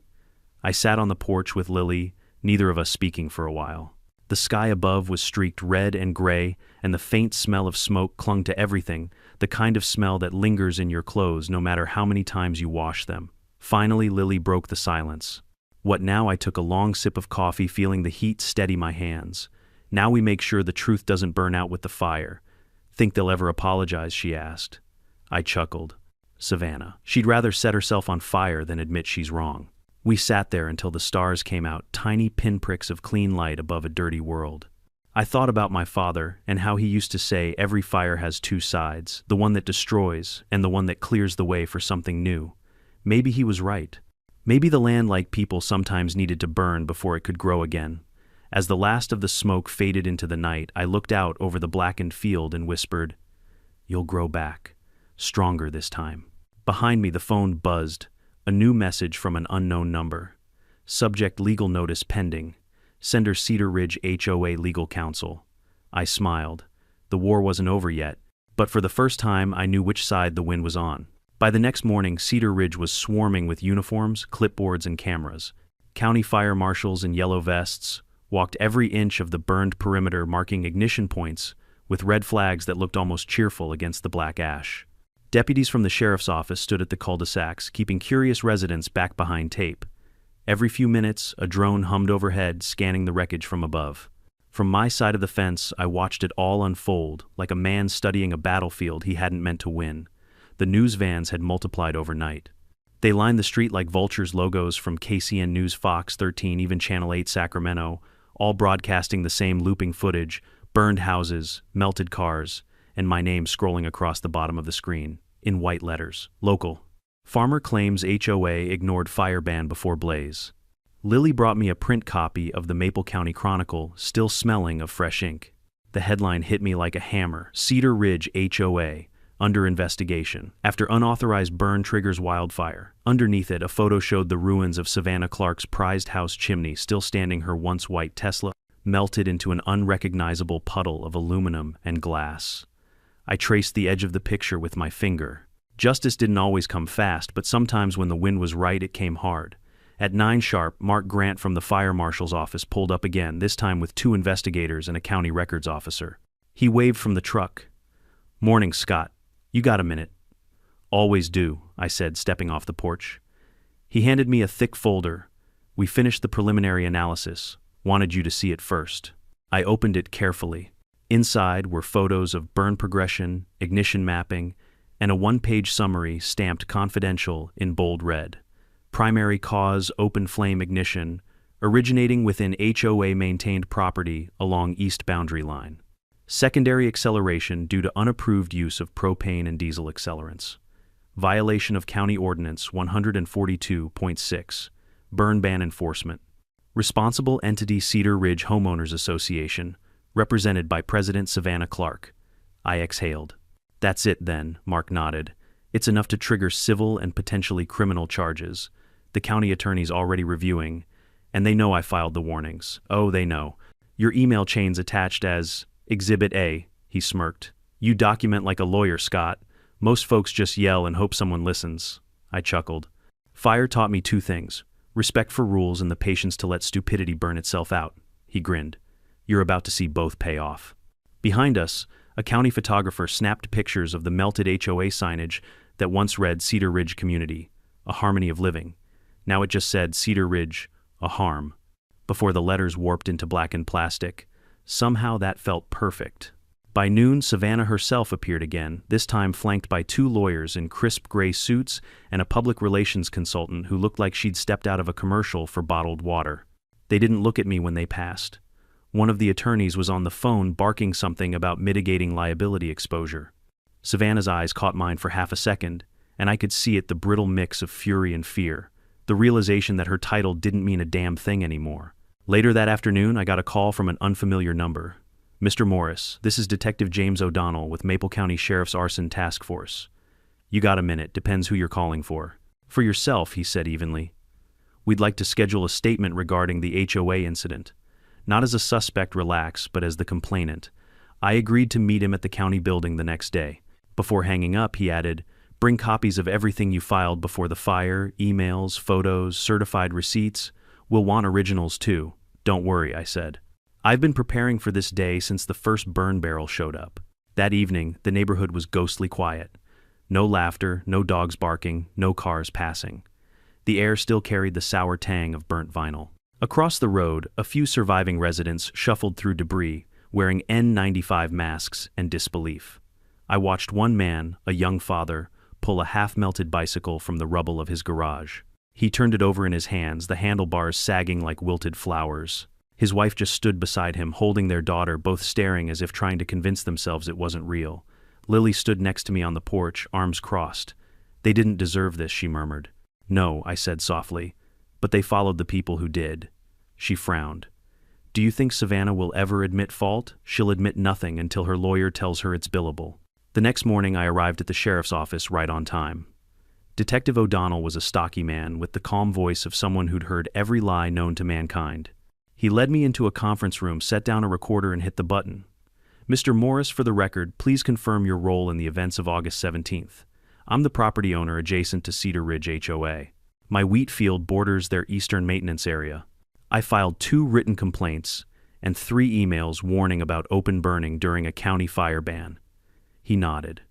I sat on the porch with Lily, neither of us speaking for a while. The sky above was streaked red and gray, and the faint smell of smoke clung to everything, the kind of smell that lingers in your clothes no matter how many times you wash them. Finally, Lily broke the silence. What now? I took a long sip of coffee, feeling the heat steady my hands. Now we make sure the truth doesn't burn out with the fire. Think they'll ever apologize? She asked. I chuckled. Savannah. She'd rather set herself on fire than admit she's wrong. We sat there until the stars came out, tiny pinpricks of clean light above a dirty world. I thought about my father and how he used to say every fire has 2 sides, the one that destroys and the one that clears the way for something new. Maybe he was right. Maybe the land, like people, sometimes needed to burn before it could grow again. As the last of the smoke faded into the night, I looked out over the blackened field and whispered, "You'll grow back, stronger this time." Behind me, the phone buzzed. A new message from an unknown number. Subject: legal notice pending. Sender: Cedar Ridge HOA Legal Counsel. I smiled. The war wasn't over yet, but for the first time I knew which side the wind was on. By the next morning, Cedar Ridge was swarming with uniforms, clipboards, and cameras. County fire marshals in yellow vests walked every inch of the burned perimeter, marking ignition points with red flags that looked almost cheerful against the black ash. Deputies from the sheriff's office stood at the cul-de-sacs, keeping curious residents back behind tape. Every few minutes, a drone hummed overhead, scanning the wreckage from above. From my side of the fence, I watched it all unfold, like a man studying a battlefield he hadn't meant to win. The news vans had multiplied overnight. They lined the street like vultures, logos from KCN News, Fox 13, even Channel 8 Sacramento, all broadcasting the same looping footage: burned houses, melted cars, and my name scrolling across the bottom of the screen, in white letters. Local. Farmer claims HOA ignored fire ban before blaze. Lily brought me a print copy of the Maple County Chronicle, still smelling of fresh ink. The headline hit me like a hammer. Cedar Ridge HOA, under investigation. After unauthorized burn triggers wildfire. Underneath it, a photo showed the ruins of Savannah Clark's prized house chimney still standing, her once white Tesla melted into an unrecognizable puddle of aluminum and glass. I traced the edge of the picture with my finger. Justice didn't always come fast, but sometimes when the wind was right, it came hard. At 9 sharp, Mark Grant from the fire marshal's office pulled up again, this time with 2 investigators and a county records officer. He waved from the truck. "Morning, Scott. You got a minute?" "Always do," I said, stepping off the porch. He handed me a thick folder. "We finished the preliminary analysis. Wanted you to see it first." I opened it carefully. Inside were photos of burn progression, ignition mapping, and a 1-page summary stamped confidential in bold red. Primary cause, open flame ignition, originating within HOA-maintained property along east boundary line. Secondary acceleration due to unapproved use of propane and diesel accelerants. Violation of County Ordinance 142.6, burn ban enforcement. Responsible entity Cedar Ridge Homeowners Association, represented by President Savannah Clark. I exhaled. "That's it then," Mark nodded. "It's enough to trigger civil and potentially criminal charges. The county attorney's already reviewing, and they know I filed the warnings. Oh, they know. Your email chain's attached as Exhibit A," he smirked. "You document like a lawyer, Scott. Most folks just yell and hope someone listens." I chuckled. "Fire taught me 2 things. Respect for rules and the patience to let stupidity burn itself out." He grinned. "You're about to see both pay off." Behind us, a county photographer snapped pictures of the melted HOA signage that once read Cedar Ridge Community, a harmony of living. Now it just said Cedar Ridge, a harm. Before the letters warped into blackened plastic, somehow that felt perfect. By noon, Savannah herself appeared again, this time flanked by 2 lawyers in crisp gray suits and a public relations consultant who looked like she'd stepped out of a commercial for bottled water. They didn't look at me when they passed. One of the attorneys was on the phone barking something about mitigating liability exposure. Savannah's eyes caught mine for half a second, and I could see it, the brittle mix of fury and fear, the realization that her title didn't mean a damn thing anymore. Later that afternoon, I got a call from an unfamiliar number. "Mr. Morris, this is Detective James O'Donnell with Maple County Sheriff's Arson Task Force. You got a minute, depends who you're calling for." "For yourself," he said evenly. "We'd like to schedule a statement regarding the HOA incident. Not as a suspect, relax, but as the complainant." I agreed to meet him at the county building the next day. Before hanging up, he added, "Bring copies of everything you filed before the fire, emails, photos, certified receipts. We'll want originals too." "Don't worry," I said. I've been preparing for this day since the first burn barrel showed up. That evening, the neighborhood was ghostly quiet. No laughter, no dogs barking, no cars passing. The air still carried the sour tang of burnt vinyl. Across the road, a few surviving residents shuffled through debris, wearing N95 masks and disbelief. I watched one man, a young father, pull a half-melted bicycle from the rubble of his garage. He turned it over in his hands, the handlebars sagging like wilted flowers. His wife just stood beside him, holding their daughter, both staring as if trying to convince themselves it wasn't real. Lily stood next to me on the porch, arms crossed. "They didn't deserve this," she murmured. "No," I said softly, "but they followed the people who did." She frowned. "Do you think Savannah will ever admit fault?" "She'll admit nothing until her lawyer tells her it's billable." The next morning I arrived at the sheriff's office right on time. Detective O'Donnell was a stocky man with the calm voice of someone who'd heard every lie known to mankind. He led me into a conference room, set down a recorder, and hit the button. "Mr. Morris, for the record, please confirm your role in the events of August 17th. I'm the property owner adjacent to Cedar Ridge HOA. My wheat field borders their eastern maintenance area. I filed 2 written complaints and 3 emails warning about open burning during a county fire ban." He nodded.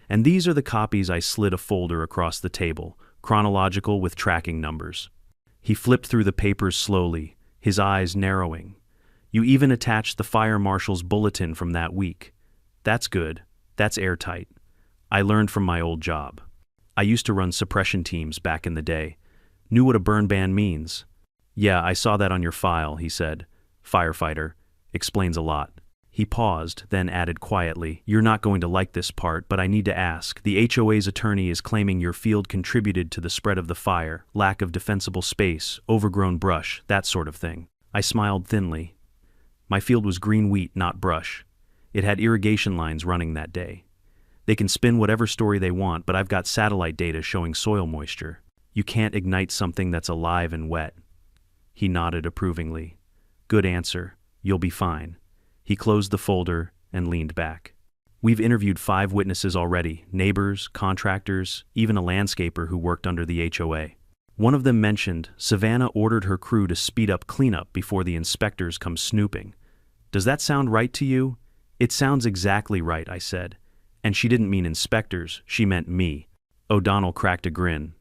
"And these are the copies." I slid a folder across the table, chronological with tracking numbers. He flipped through the papers slowly, his eyes narrowing. "You even attached the fire marshal's bulletin from that week. That's good. That's airtight. I learned from my old job. I used to run suppression teams back in the day. Knew what a burn ban means." "Yeah, I saw that on your file," he said. "Firefighter. Explains a lot." He paused, then added quietly, "You're not going to like this part, but I need to ask. The HOA's attorney is claiming your field contributed to the spread of the fire, lack of defensible space, overgrown brush, that sort of thing." I smiled thinly. My field was green wheat, not brush. It had irrigation lines running that day. They can spin whatever story they want, but I've got satellite data showing soil moisture. You can't ignite something that's alive and wet. He nodded approvingly. "Good answer. You'll be fine." He closed the folder and leaned back. "We've interviewed 5 witnesses already, neighbors, contractors, even a landscaper who worked under the HOA. One of them mentioned Savannah ordered her crew to speed up cleanup before the inspectors come snooping. Does that sound right to you?" "It sounds exactly right," I said. "And she didn't mean inspectors, she meant me." O'Donnell cracked a grin.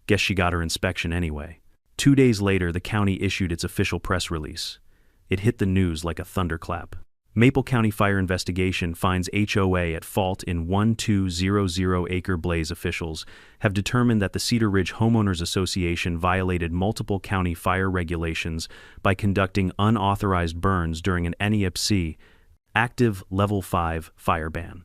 "Guess she got her inspection anyway." 2 days later, the county issued its official press release. It hit the news like a thunderclap. Maple County Fire Investigation finds HOA at fault in 1200-acre blaze. Officials have determined that the Cedar Ridge Homeowners Association violated multiple county fire regulations by conducting unauthorized burns during an NEPC active Level 5 fire ban.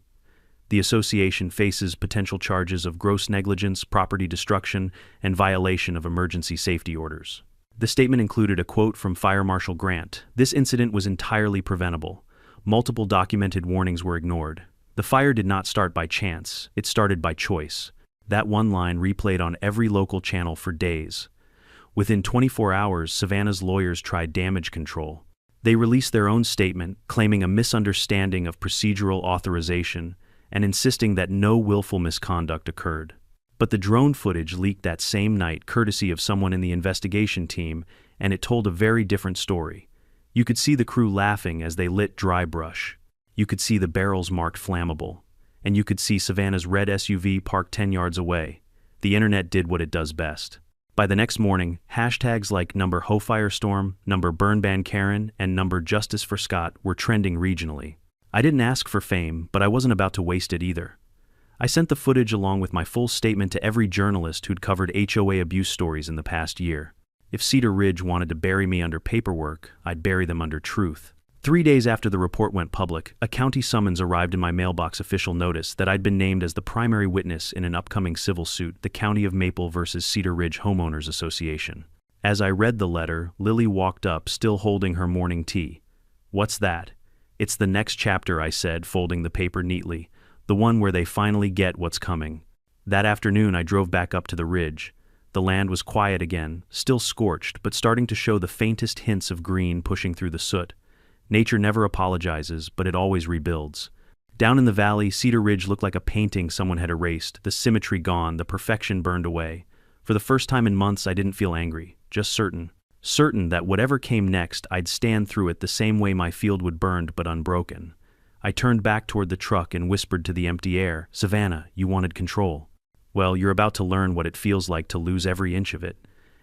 The association faces potential charges of gross negligence, property destruction, and violation of emergency safety orders. The statement included a quote from Fire Marshal Grant. "This incident was entirely preventable. Multiple documented warnings were ignored. The fire did not start by chance, it started by choice." That one line replayed on every local channel for days. Within 24 hours, Savannah's lawyers tried damage control. They released their own statement, claiming a misunderstanding of procedural authorization and insisting that no willful misconduct occurred. But the drone footage leaked that same night courtesy of someone in the investigation team, and it told a very different story. You could see the crew laughing as they lit dry brush. You could see the barrels marked flammable. And you could see Savannah's red SUV parked 10 yards away. The internet did what it does best. By the next morning, hashtags like #HoFirestorm, #BurnBanKaren, and #JusticeForScott were trending regionally. I didn't ask for fame, but I wasn't about to waste it either. I sent the footage along with my full statement to every journalist who'd covered HOA abuse stories in the past year. If Cedar Ridge wanted to bury me under paperwork, I'd bury them under truth. 3 days after the report went public, a county summons arrived in my mailbox. Official notice that I'd been named as the primary witness in an upcoming civil suit, the County of Maple versus Cedar Ridge Homeowners Association. As I read the letter, Lily walked up, still holding her morning tea. "What's that?" "It's the next chapter," I said, folding the paper neatly. "The one where they finally get what's coming." That afternoon, I drove back up to the ridge. The land was quiet again, still scorched, but starting to show the faintest hints of green pushing through the soot. Nature never apologizes, but it always rebuilds. Down in the valley, Cedar Ridge looked like a painting someone had erased, the symmetry gone, the perfection burned away. For the first time in months, I didn't feel angry, just certain. Certain that whatever came next, I'd stand through it the same way my field would burned but unbroken. I turned back toward the truck and whispered to the empty air, "Savannah, you wanted control. Well, you're about to learn what it feels like to lose every inch of it."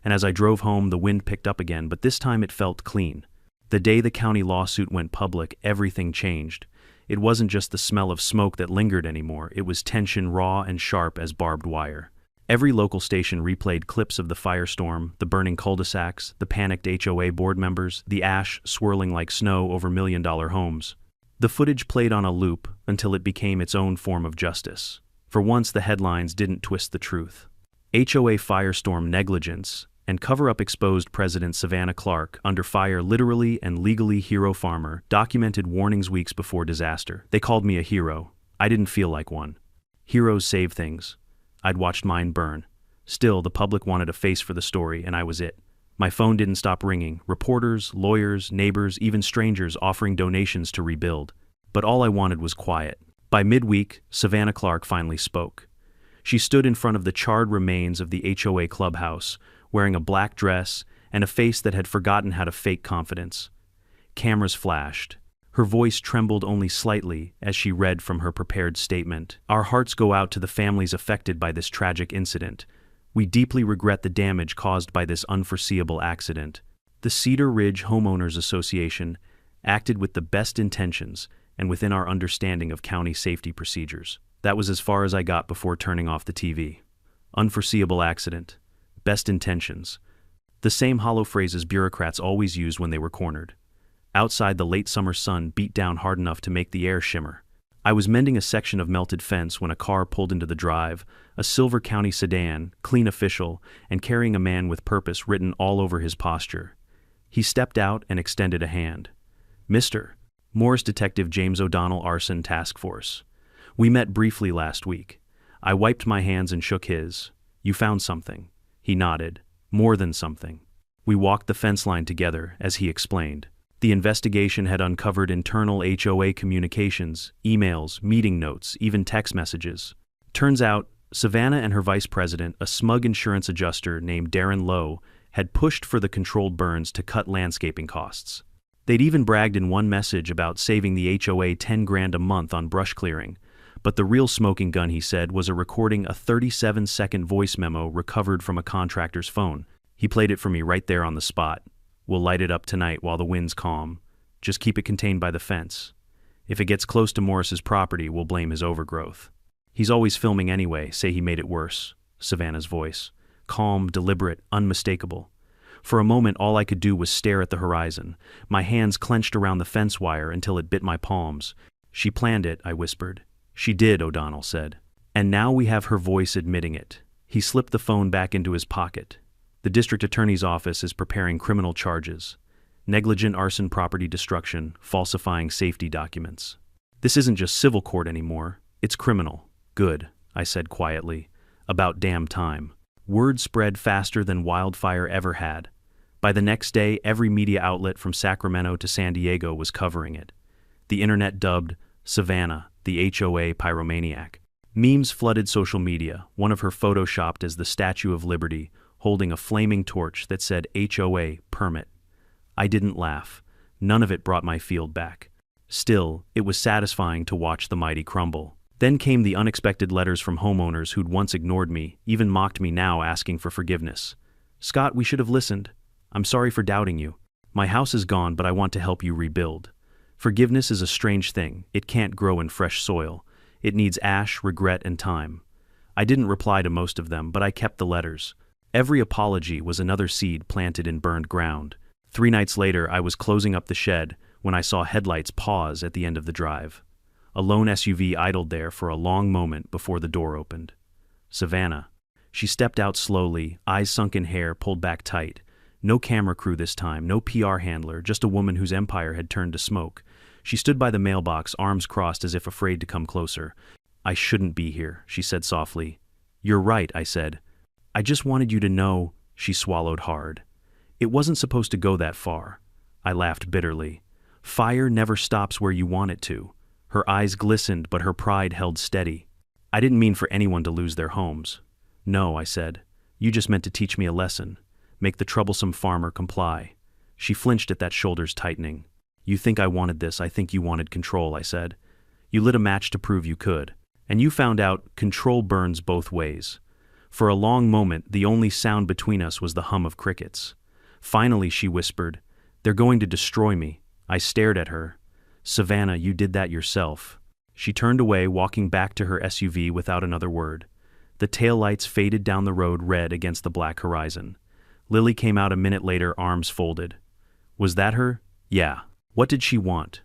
And as I drove home, the wind picked up again, but this time it felt clean. The day the county lawsuit went public, everything changed. It wasn't just the smell of smoke that lingered anymore, it was tension raw and sharp as barbed wire. Every local station replayed clips of the firestorm, the burning cul-de-sacs, the panicked HOA board members, the ash swirling like snow over million-dollar homes. The footage played on a loop until it became its own form of justice. For once, the headlines didn't twist the truth. HOA firestorm negligence, and cover-up exposed President Savannah Clark under fire. Literally and legally hero farmer documented warnings weeks before disaster. They called me a hero. I didn't feel like one. Heroes save things. I'd watched mine burn. Still, the public wanted a face for the story, and I was it. My phone didn't stop ringing. Reporters, lawyers, neighbors, even strangers offering donations to rebuild. But all I wanted was quiet. By midweek, Savannah Clark finally spoke. She stood in front of the charred remains of the HOA clubhouse, wearing a black dress and a face that had forgotten how to fake confidence. Cameras flashed. Her voice trembled only slightly as she read from her prepared statement. "Our hearts go out to the families affected by this tragic incident. We deeply regret the damage caused by this unforeseeable accident. The Cedar Ridge Homeowners Association acted with the best intentions and within our understanding of county safety procedures." That was as far as I got before turning off the TV. Unforeseeable accident. Best intentions. The same hollow phrases bureaucrats always used when they were cornered. Outside, the late summer sun beat down hard enough to make the air shimmer. I was mending a section of melted fence when a car pulled into the drive, a Silver County sedan, clean official, and carrying a man with purpose written all over his posture. He stepped out and extended a hand. "Mr. Morris Detective James O'Donnell Arson Task Force. We met briefly last week." I wiped my hands and shook his. "You found something." He nodded. "More than something." We walked the fence line together, as he explained. The investigation had uncovered internal HOA communications, emails, meeting notes, even text messages. Turns out, Savannah and her vice president, a smug insurance adjuster named Darren Lowe, had pushed for the controlled burns to cut landscaping costs. They'd even bragged in one message about saving the HOA $10,000 a month on brush clearing. But the real smoking gun, he said, was a recording, a 37-second voice memo recovered from a contractor's phone. He played it for me right there on the spot. "We'll light it up tonight while the wind's calm. Just keep it contained by the fence. If it gets close to Morris's property, we'll blame his overgrowth. He's always filming anyway, say he made it worse." Savannah's voice. Calm, deliberate, unmistakable. For a moment, all I could do was stare at the horizon, my hands clenched around the fence wire until it bit my palms. "She planned it," I whispered. "She did," O'Donnell said. "And now we have her voice admitting it." He slipped the phone back into his pocket. "The district attorney's office is preparing criminal charges. Negligent arson, property destruction, falsifying safety documents. This isn't just civil court anymore, it's criminal." "Good," I said quietly. "About damn time." Word spread faster than wildfire ever had. By the next day, every media outlet from Sacramento to San Diego was covering it. The internet dubbed Savannah the HOA pyromaniac. Memes flooded social media, one of her photoshopped as the Statue of Liberty, holding a flaming torch that said HOA permit. I didn't laugh. None of it brought my field back. Still, it was satisfying to watch the mighty crumble. Then came the unexpected letters from homeowners who'd once ignored me, even mocked me now, asking for forgiveness. "Scott, we should have listened. I'm sorry for doubting you. My house is gone, but I want to help you rebuild." Forgiveness is a strange thing. It can't grow in fresh soil. It needs ash, regret, and time. I didn't reply to most of them, but I kept the letters. Every apology was another seed planted in burned ground. 3 nights later, I was closing up the shed when I saw headlights pause at the end of the drive. A lone SUV idled there for a long moment before the door opened. Savannah. She stepped out slowly, eyes sunk in hair pulled back tight. No camera crew this time, no PR handler, just a woman whose empire had turned to smoke. She stood by the mailbox, arms crossed as if afraid to come closer. "I shouldn't be here," she said softly. "You're right," I said. "I just wanted you to know," she swallowed hard. "It wasn't supposed to go that far." I laughed bitterly. "Fire never stops where you want it to." Her eyes glistened, but her pride held steady. "I didn't mean for anyone to lose their homes." "No," I said. "You just meant to teach me a lesson. Make the troublesome farmer comply." She flinched at that, shoulders tightening. "You think I wanted this, I think you wanted control," I said. "You lit a match to prove you could. And you found out control burns both ways." For a long moment, the only sound between us was the hum of crickets. Finally, she whispered, "They're going to destroy me." I stared at her. "Savannah, you did that yourself." She turned away, walking back to her SUV without another word. The taillights faded down the road, red against the black horizon. Lily came out a minute later, arms folded. "Was that her?" "Yeah." "What did she want?"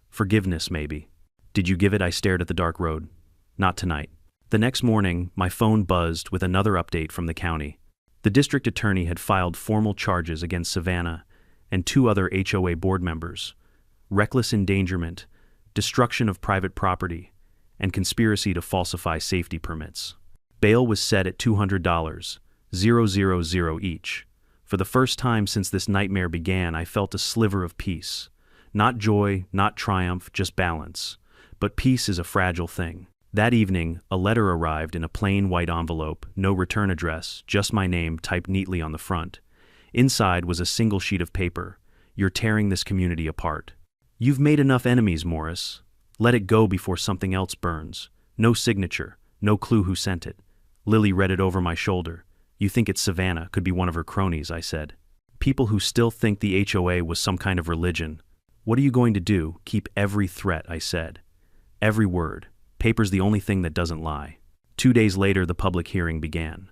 "Forgiveness, maybe." "Did you give it?" I stared at the dark road. "Not tonight." The next morning, my phone buzzed with another update from the county. The district attorney had filed formal charges against Savannah and 2 other HOA board members: reckless endangerment, destruction of private property, and conspiracy to falsify safety permits. Bail was set at $200, $000 each. For the first time since this nightmare began, I felt a sliver of peace. Not joy, not triumph, just balance. But peace is a fragile thing. That evening, a letter arrived in a plain white envelope, no return address, just my name typed neatly on the front. Inside was a single sheet of paper. "You're tearing this community apart. You've made enough enemies, Morris. Let it go before something else burns." No signature, no clue who sent it. Lily read it over my shoulder. "You think it's Savannah, could be one of her cronies," I said. "People who still think the HOA was some kind of religion. What are you going to do?" "Keep every threat," I said. "Every word. Paper's the only thing that doesn't lie." 2 days later, the public hearing began.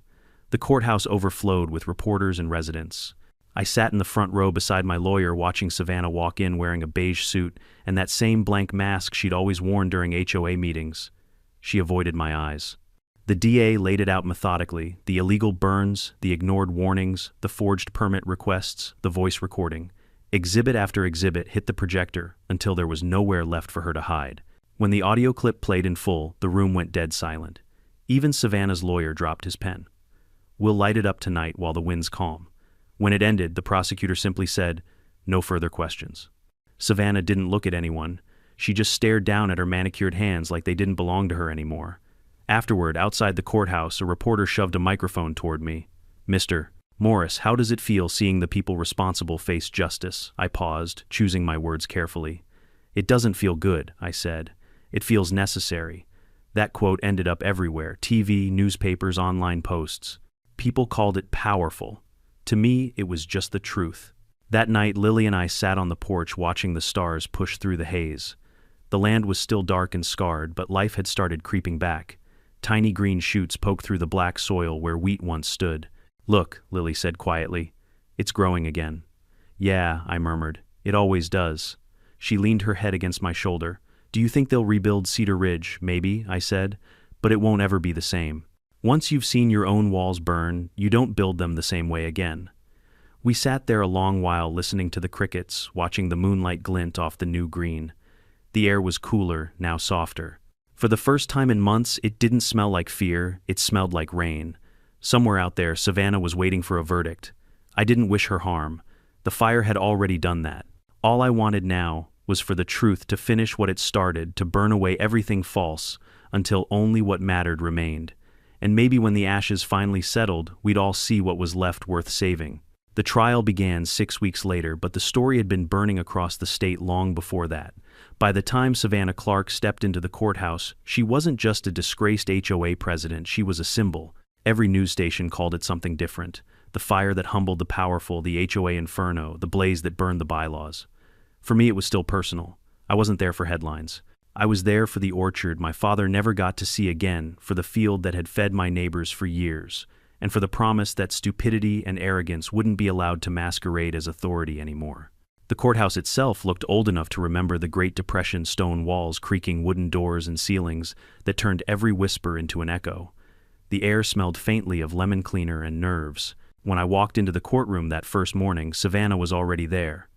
The courthouse overflowed with reporters and residents. I sat in the front row beside my lawyer watching Savannah walk in wearing a beige suit and that same blank mask she'd always worn during HOA meetings. She avoided my eyes. The DA laid it out methodically, the illegal burns, the ignored warnings, the forged permit requests, the voice recording. Exhibit after exhibit hit the projector until there was nowhere left for her to hide. When the audio clip played in full, the room went dead silent. Even Savannah's lawyer dropped his pen. "We'll light it up tonight while the wind's calm." When it ended, the prosecutor simply said, "No further questions." Savannah didn't look at anyone. She just stared down at her manicured hands like they didn't belong to her anymore. Afterward, outside the courthouse, a reporter shoved a microphone toward me. "Mr. Morris, how does it feel seeing the people responsible face justice?" I paused, choosing my words carefully. "It doesn't feel good," I said. "It feels necessary." That quote ended up everywhere: TV, newspapers, online posts. People called it powerful. To me, it was just the truth. That night, Lily and I sat on the porch watching the stars push through the haze. The land was still dark and scarred, but life had started creeping back. Tiny green shoots poked through the black soil where wheat once stood. "Look," Lily said quietly. "It's growing again." "Yeah," I murmured. "It always does." She leaned her head against my shoulder. "Do you think they'll rebuild Cedar Ridge?" "Maybe," I said. "But it won't ever be the same. Once you've seen your own walls burn, you don't build them the same way again." We sat there a long while listening to the crickets, watching the moonlight glint off the new green. The air was cooler, now softer. For the first time in months, it didn't smell like fear, it smelled like rain. Somewhere out there, Savannah was waiting for a verdict. I didn't wish her harm. The fire had already done that. All I wanted now was for the truth to finish what it started, to burn away everything false, until only what mattered remained. And maybe when the ashes finally settled, we'd all see what was left worth saving. The trial began 6 weeks later, but the story had been burning across the state long before that. By the time Savannah Clark stepped into the courthouse, she wasn't just a disgraced HOA president, she was a symbol. Every news station called it something different. The fire that humbled the powerful, the HOA inferno, the blaze that burned the bylaws. For me, it was still personal. I wasn't there for headlines. I was there for the orchard my father never got to see again, for the field that had fed my neighbors for years, and for the promise that stupidity and arrogance wouldn't be allowed to masquerade as authority anymore. The courthouse itself looked old enough to remember the Great Depression stone walls, creaking wooden doors and ceilings that turned every whisper into an echo. The air smelled faintly of lemon cleaner and nerves. When I walked into the courtroom that first morning, Savannah was already there.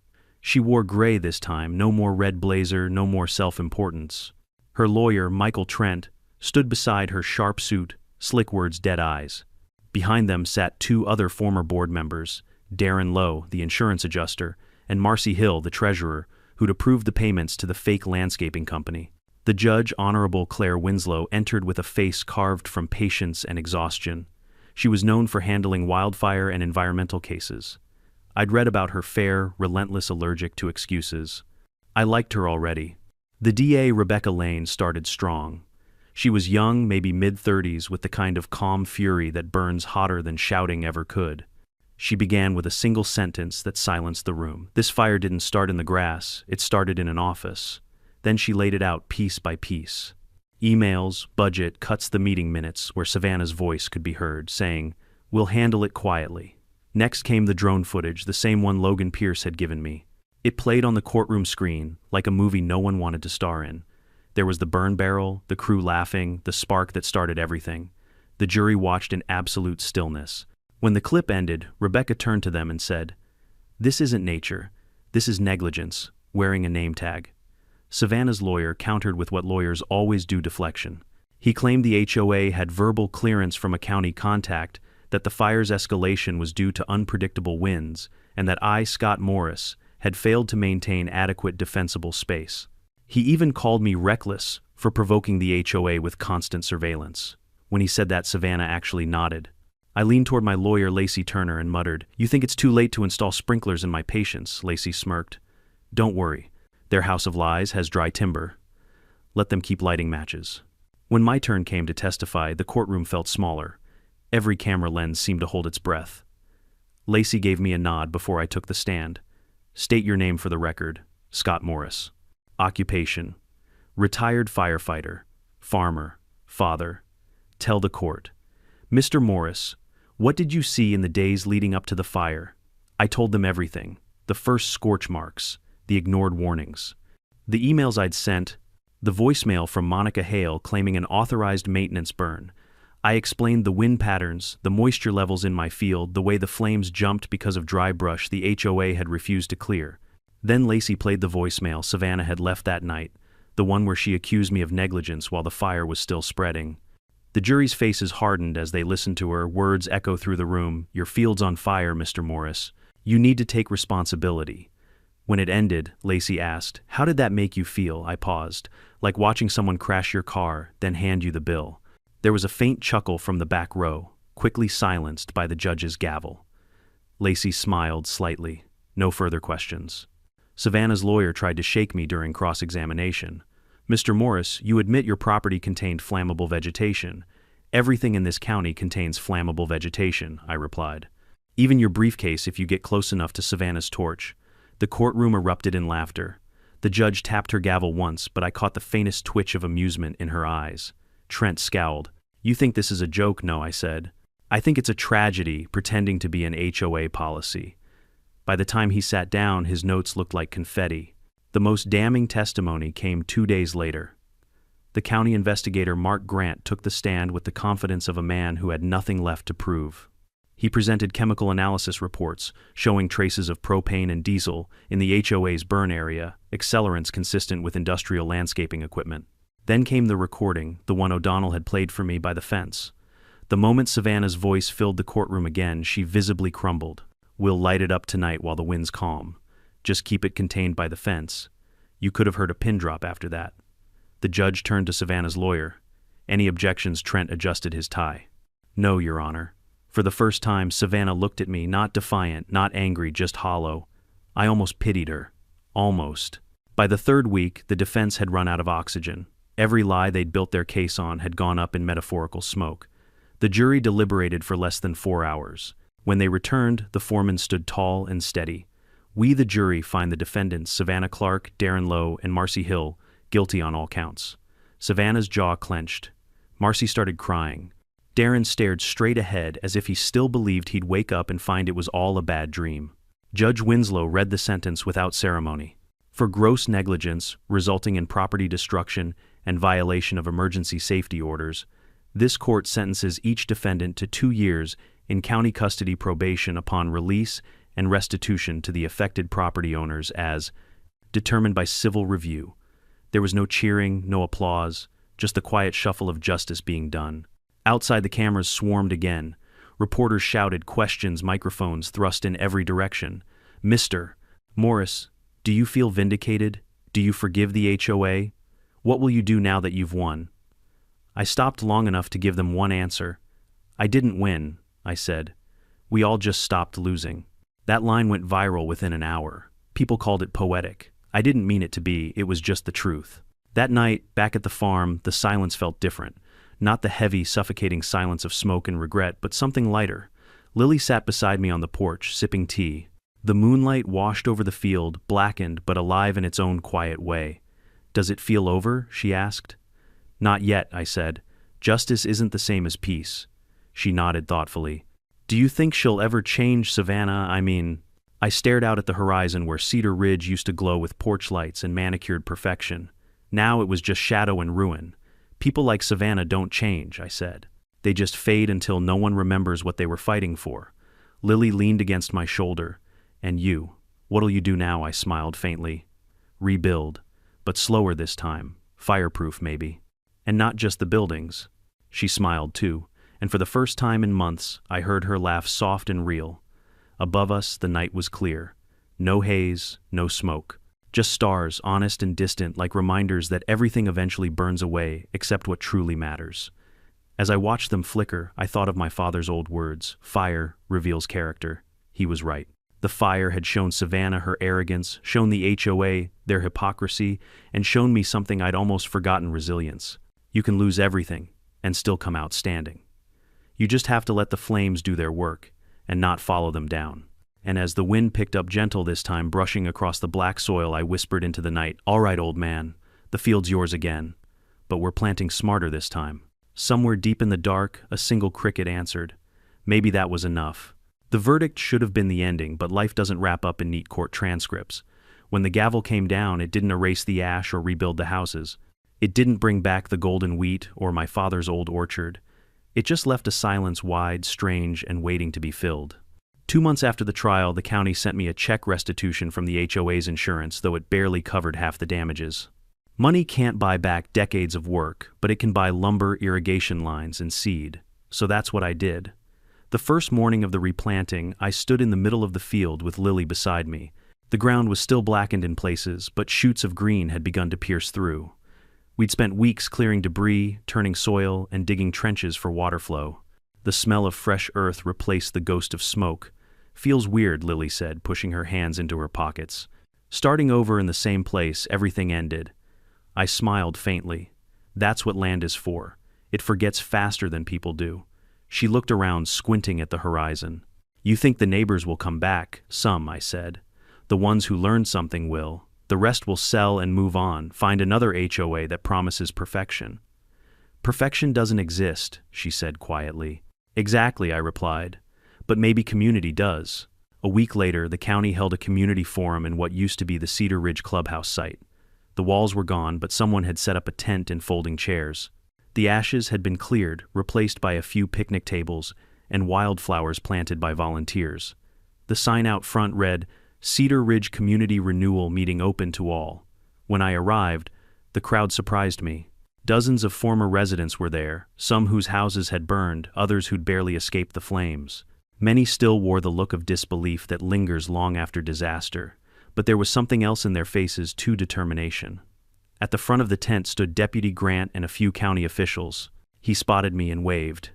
She wore gray this time, no more red blazer, no more self-importance. Her lawyer, Michael Trent, stood beside her, sharp suit, slick words, dead eyes. Behind them sat 2 other former board members, Darren Lowe, the insurance adjuster, and Marcy Hill, the treasurer, who'd approved the payments to the fake landscaping company. The judge, Honorable Claire Winslow, entered with a face carved from patience and exhaustion. She was known for handling wildfire and environmental cases. I'd read about her fair, relentless, allergic to excuses. I liked her already. The DA, Rebecca Lane, started strong. She was young, maybe mid-30s, with the kind of calm fury that burns hotter than shouting ever could. She began with a single sentence that silenced the room. This fire didn't start in the grass, it started in an office. Then she laid it out piece by piece. Emails, budget, cuts, the meeting minutes where Savannah's voice could be heard, saying, "We'll handle it quietly." Next came the drone footage, the same one Logan Pierce had given me. It played on the courtroom screen, like a movie no one wanted to star in. There was the burn barrel, the crew laughing, the spark that started everything. The jury watched in absolute stillness. When the clip ended, Rebecca turned to them and said, "This isn't nature. This is negligence, wearing a name tag." Savannah's lawyer countered with what lawyers always do: deflection. He claimed the HOA had verbal clearance from a county contact that the fire's escalation was due to unpredictable winds, and that I, Scott Morris, had failed to maintain adequate defensible space. He even called me reckless for provoking the HOA with constant surveillance. When he said that, Savannah actually nodded. I leaned toward my lawyer, Lacey Turner, and muttered, "You think it's too late to install sprinklers in my patients?" Lacey smirked. "Don't worry. Their house of lies has dry timber. Let them keep lighting matches." When my turn came to testify, the courtroom felt smaller. Every camera lens seemed to hold its breath. Lacey gave me a nod before I took the stand. "State your name for the record." "Scott Morris." "Occupation?" "Retired firefighter, farmer, father." "Tell the court." "Mr. Morris, what did you see in the days leading up to the fire?" I told them everything. The first scorch marks, the ignored warnings, the emails I'd sent, the voicemail from Monica Hale claiming an authorized maintenance burn. I explained the wind patterns, the moisture levels in my field, the way the flames jumped because of dry brush the HOA had refused to clear. Then Lacey played the voicemail Savannah had left that night, the one where she accused me of negligence while the fire was still spreading. The jury's faces hardened as they listened to her, words echo through the room. Your field's on fire, Mr. Morris. You need to take responsibility. When it ended, Lacey asked, how did that make you feel? I paused, like watching someone crash your car, then hand you the bill. There was a faint chuckle from the back row, quickly silenced by the judge's gavel. Lacey smiled slightly. No further questions. Savannah's lawyer tried to shake me during cross-examination. Mr. Morris, you admit your property contained flammable vegetation. Everything in this county contains flammable vegetation, I replied. Even your briefcase if you get close enough to Savannah's torch. The courtroom erupted in laughter. The judge tapped her gavel once, but I caught the faintest twitch of amusement in her eyes. Trent scowled. You think this is a joke? No, I said. I think it's a tragedy pretending to be an HOA policy. By the time he sat down, his notes looked like confetti. The most damning testimony came 2 days later. The county investigator Mark Grant took the stand with the confidence of a man who had nothing left to prove. He presented chemical analysis reports showing traces of propane and diesel in the HOA's burn area, accelerants consistent with industrial landscaping equipment. Then came the recording, the one O'Donnell had played for me by the fence. The moment Savannah's voice filled the courtroom again, she visibly crumbled. We'll light it up tonight while the wind's calm. Just keep it contained by the fence. You could have heard a pin drop after that. The judge turned to Savannah's lawyer. Any objections? Trent adjusted his tie. No, Your Honor. For the first time, Savannah looked at me, not defiant, not angry, just hollow. I almost pitied her. Almost. By the third week, the defense had run out of oxygen. Every lie they'd built their case on had gone up in metaphorical smoke. The jury deliberated for less than 4 hours. When they returned, the foreman stood tall and steady. We, the jury, find the defendants, Savannah Clark, Darren Lowe, and Marcy Hill, guilty on all counts. Savannah's jaw clenched. Marcy started crying. Darren stared straight ahead as if he still believed he'd wake up and find it was all a bad dream. Judge Winslow read the sentence without ceremony. For gross negligence, resulting in property destruction and violation of emergency safety orders, this court sentences each defendant to 2 years in county custody probation upon release and restitution to the affected property owners as determined by civil review. There was no cheering, no applause, just the quiet shuffle of justice being done. Outside, the cameras swarmed again. Reporters shouted, questions, microphones thrust in every direction. Mr. Morris, do you feel vindicated? Do you forgive the HOA? What will you do now that you've won? I stopped long enough to give them one answer. I didn't win, I said. We all just stopped losing. That line went viral within an hour. People called it poetic. I didn't mean it to be, it was just the truth. That night, back at the farm, the silence felt different. Not the heavy, suffocating silence of smoke and regret, but something lighter. Lily sat beside me on the porch, sipping tea. The moonlight washed over the field, blackened but alive in its own quiet way. Does it feel over? She asked. Not yet, I said. Justice isn't the same as peace. She nodded thoughtfully. Do you think she'll ever change, Savannah? I stared out at the horizon where Cedar Ridge used to glow with porch lights and manicured perfection. Now it was just shadow and ruin. People like Savannah don't change, I said. They just fade until no one remembers what they were fighting for. Lily leaned against my shoulder. And you? What'll you do now? I smiled faintly. Rebuild. But slower this time. Fireproof, maybe. And not just the buildings. She smiled too, and for the first time in months, I heard her laugh soft and real. Above us, the night was clear. No haze, no smoke. Just stars, honest and distant, like reminders that everything eventually burns away except what truly matters. As I watched them flicker, I thought of my father's old words. Fire reveals character. He was right. The fire had shown Savannah her arrogance, shown the HOA their hypocrisy, and shown me something I'd almost forgotten: resilience. You can lose everything and still come out standing. You just have to let the flames do their work and not follow them down. And as the wind picked up gentle this time, brushing across the black soil, I whispered into the night, "All right, old man, the field's yours again. But we're planting smarter this time." Somewhere deep in the dark, a single cricket answered. Maybe that was enough. The verdict should have been the ending, but life doesn't wrap up in neat court transcripts. When the gavel came down, it didn't erase the ash or rebuild the houses. It didn't bring back the golden wheat or my father's old orchard. It just left a silence wide, strange, and waiting to be filled. 2 months after the trial, the county sent me a check restitution from the HOA's insurance, though it barely covered half the damages. Money can't buy back decades of work, but it can buy lumber, irrigation lines, and seed. So that's what I did. The first morning of the replanting, I stood in the middle of the field with Lily beside me. The ground was still blackened in places, but shoots of green had begun to pierce through. We'd spent weeks clearing debris, turning soil, and digging trenches for water flow. The smell of fresh earth replaced the ghost of smoke. "Feels weird," Lily said, pushing her hands into her pockets. "Starting over in the same place, everything ended." I smiled faintly. That's what land is for. It forgets faster than people do. She looked around, squinting at the horizon. "You think the neighbors will come back?" "Some," I said. "The ones who learned something will. The rest will sell and move on, find another HOA that promises perfection." "Perfection doesn't exist," she said quietly. "Exactly," I replied. "But maybe community does." A week later, the county held a community forum in what used to be the Cedar Ridge clubhouse site. The walls were gone, but someone had set up a tent and folding chairs. The ashes had been cleared, replaced by a few picnic tables and wildflowers planted by volunteers. The sign out front read, "Cedar Ridge Community Renewal Meeting Open to All." When I arrived, the crowd surprised me. Dozens of former residents were there, some whose houses had burned, others who'd barely escaped the flames. Many still wore the look of disbelief that lingers long after disaster, but there was something else in their faces too: determination. At the front of the tent stood Deputy Grant and a few county officials. He spotted me and waved.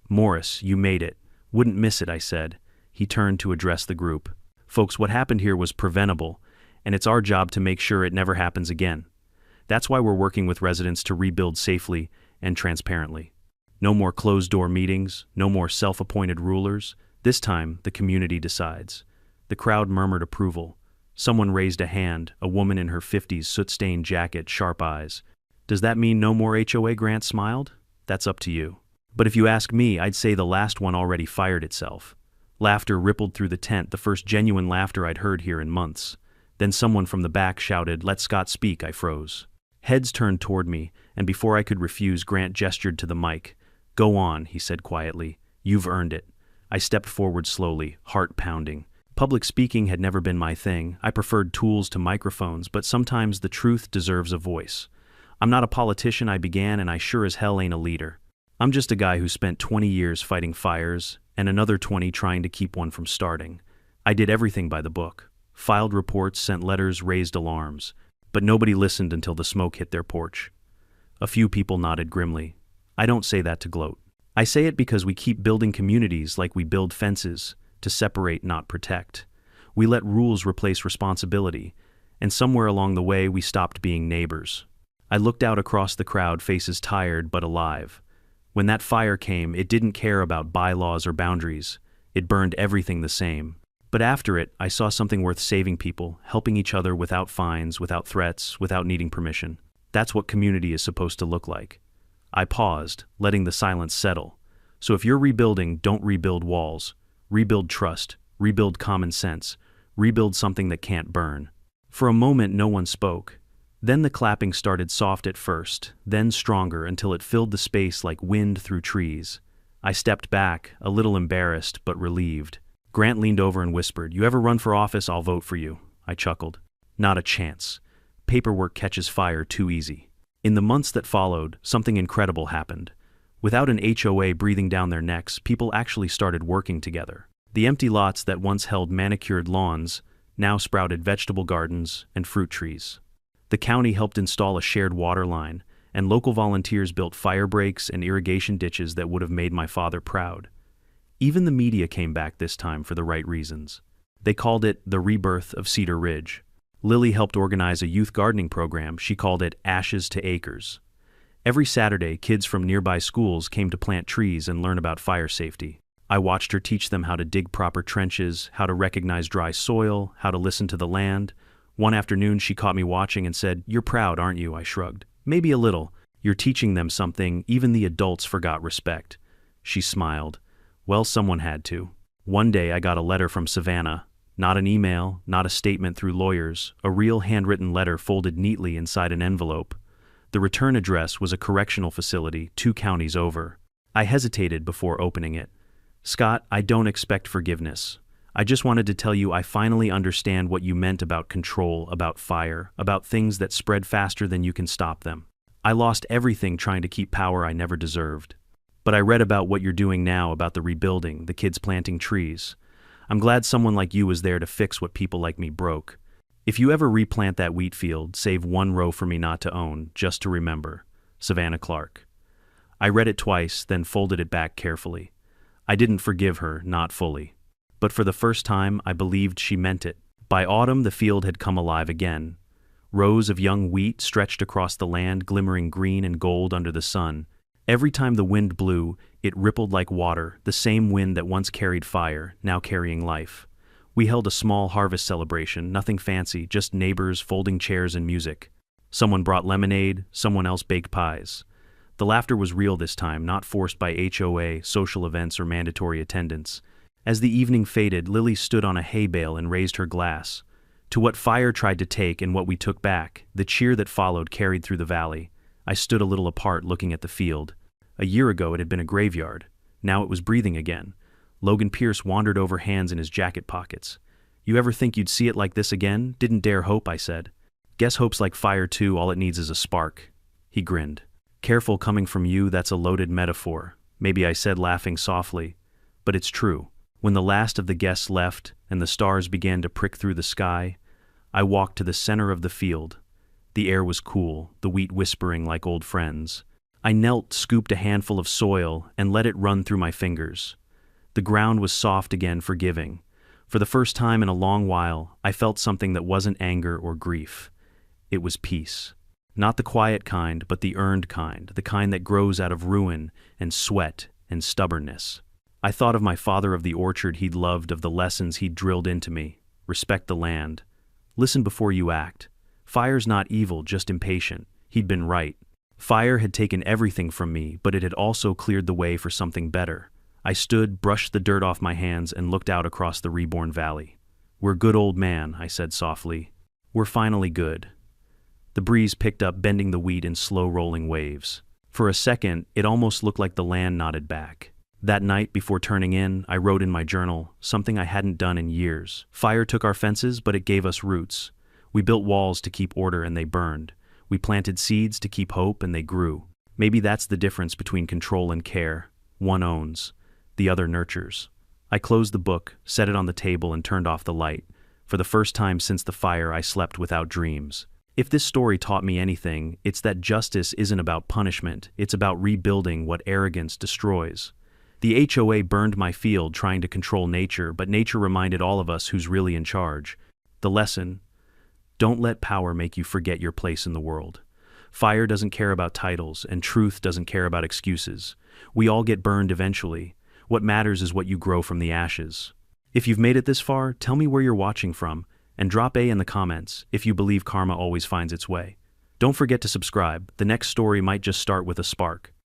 "Morris, you made it. Wouldn't miss it," I said. He turned to address the group. "Folks, what happened here was preventable, and it's our job to make sure it never happens again. That's why we're working with residents to rebuild safely and transparently. No more closed-door meetings, no more self-appointed rulers. This time, the community decides." The crowd murmured approval. Someone raised a hand, a woman in her 50s, soot-stained jacket, sharp eyes. "Does that mean no more HOA?" Grant smiled. "That's up to you. But if you ask me, I'd say the last one already fired itself." Laughter rippled through the tent, the first genuine laughter I'd heard here in months. Then someone from the back shouted, "Let Scott speak." I froze. Heads turned toward me, and before I could refuse, Grant gestured to the mic. "Go on," he said quietly. "You've earned it." I stepped forward slowly, heart pounding. Public speaking had never been my thing. I preferred tools to microphones, but sometimes the truth deserves a voice. "I'm not a politician," I began, "and I sure as hell ain't a leader. I'm just a guy who spent 20 years fighting fires, and another 20 trying to keep one from starting. I did everything by the book. Filed reports, sent letters, raised alarms. But nobody listened until the smoke hit their porch." A few people nodded grimly. I don't say that to gloat. I say it because we keep building communities like we build fences, to separate, not protect. We let rules replace responsibility, and somewhere along the way we stopped being neighbors. I looked out across the crowd, faces tired but alive. When that fire came, it didn't care about bylaws or boundaries. It burned everything the same. But after it, I saw something worth saving: people, helping each other without fines, without threats, without needing permission. That's what community is supposed to look like. I paused, letting the silence settle. So if you're rebuilding, don't rebuild walls. Rebuild trust, rebuild common sense, rebuild something that can't burn. For a moment, no one spoke. Then the clapping started, soft at first, then stronger until it filled the space like wind through trees. I stepped back, a little embarrassed but relieved. Grant leaned over and whispered, "You ever run for office, I'll vote for you." I chuckled. "Not a chance. Paperwork catches fire too easy." In the months that followed, something incredible happened. Without an HOA breathing down their necks, people actually started working together. The empty lots that once held manicured lawns now sprouted vegetable gardens and fruit trees. The county helped install a shared water line, and local volunteers built fire breaks and irrigation ditches that would have made my father proud. Even the media came back this time for the right reasons. They called it the rebirth of Cedar Ridge. Lily helped organize a youth gardening program. She called it Ashes to Acres. Every Saturday, kids from nearby schools came to plant trees and learn about fire safety. I watched her teach them how to dig proper trenches, how to recognize dry soil, how to listen to the land. One afternoon, she caught me watching and said, "You're proud, aren't you?" I shrugged. "Maybe a little. You're teaching them something. Even the adults forgot respect." She smiled. "Well, someone had to." One day I got a letter from Savannah. Not an email, not a statement through lawyers, a real handwritten letter folded neatly inside an envelope. The return address was a correctional facility 2 counties over. I hesitated before opening it. Scott, I don't expect forgiveness. I just wanted to tell you I finally understand what you meant about control, about fire, about things that spread faster than you can stop them. I lost everything trying to keep power I never deserved. But I read about what you're doing now, about the rebuilding, the kids planting trees. I'm glad someone like you was there to fix what people like me broke. If you ever replant that wheat field, save 1 row for me not to own, just to remember. Savannah Clark. I read it twice, then folded it back carefully. I didn't forgive her, not fully. But for the first time, I believed she meant it. By autumn, the field had come alive again. Rows of young wheat stretched across the land, glimmering green and gold under the sun. Every time the wind blew, it rippled like water, the same wind that once carried fire, now carrying life. We held a small harvest celebration, nothing fancy, just neighbors, folding chairs and music. Someone brought lemonade, someone else baked pies. The laughter was real this time, not forced by HOA, social events, or mandatory attendance. As the evening faded, Lily stood on a hay bale and raised her glass. To what fire tried to take and what we took back, the cheer that followed carried through the valley. I stood a little apart looking at the field. A year ago it had been a graveyard. Now it was breathing again. Logan Pierce wandered over, hands in his jacket pockets. You ever think you'd see it like this again? Didn't dare hope, I said. Guess hope's like fire too, all it needs is a spark. He grinned. Careful, coming from you, that's a loaded metaphor. Maybe, I said, laughing softly. But it's true. When the last of the guests left and the stars began to prick through the sky, I walked to the center of the field. The air was cool, the wheat whispering like old friends. I knelt, scooped a handful of soil, and let it run through my fingers. The ground was soft again, forgiving. For the first time in a long while, I felt something that wasn't anger or grief. It was peace. Not the quiet kind, but the earned kind, the kind that grows out of ruin and sweat and stubbornness. I thought of my father, of the orchard he'd loved, of the lessons he'd drilled into me. Respect the land. Listen before you act. Fire's not evil, just impatient. He'd been right. Fire had taken everything from me, but it had also cleared the way for something better. I stood, brushed the dirt off my hands, and looked out across the reborn valley. We're good, old man, I said softly. We're finally good. The breeze picked up, bending the wheat in slow rolling waves. For a second, it almost looked like the land nodded back. That night, before turning in, I wrote in my journal, something I hadn't done in years. Fire took our fences, but it gave us roots. We built walls to keep order, and they burned. We planted seeds to keep hope, and they grew. Maybe that's the difference between control and care. One owns, the other nurtures. I closed the book, set it on the table, and turned off the light. For the first time since the fire, I slept without dreams. If this story taught me anything, it's that justice isn't about punishment, it's about rebuilding what arrogance destroys. The HOA burned my field trying to control nature, but nature reminded all of us who's really in charge. The lesson: don't let power make you forget your place in the world. Fire doesn't care about titles, and truth doesn't care about excuses. We all get burned eventually. What matters is what you grow from the ashes. If you've made it this far, tell me where you're watching from, and drop A in the comments if you believe karma always finds its way. Don't forget to subscribe. The next story might just start with a spark.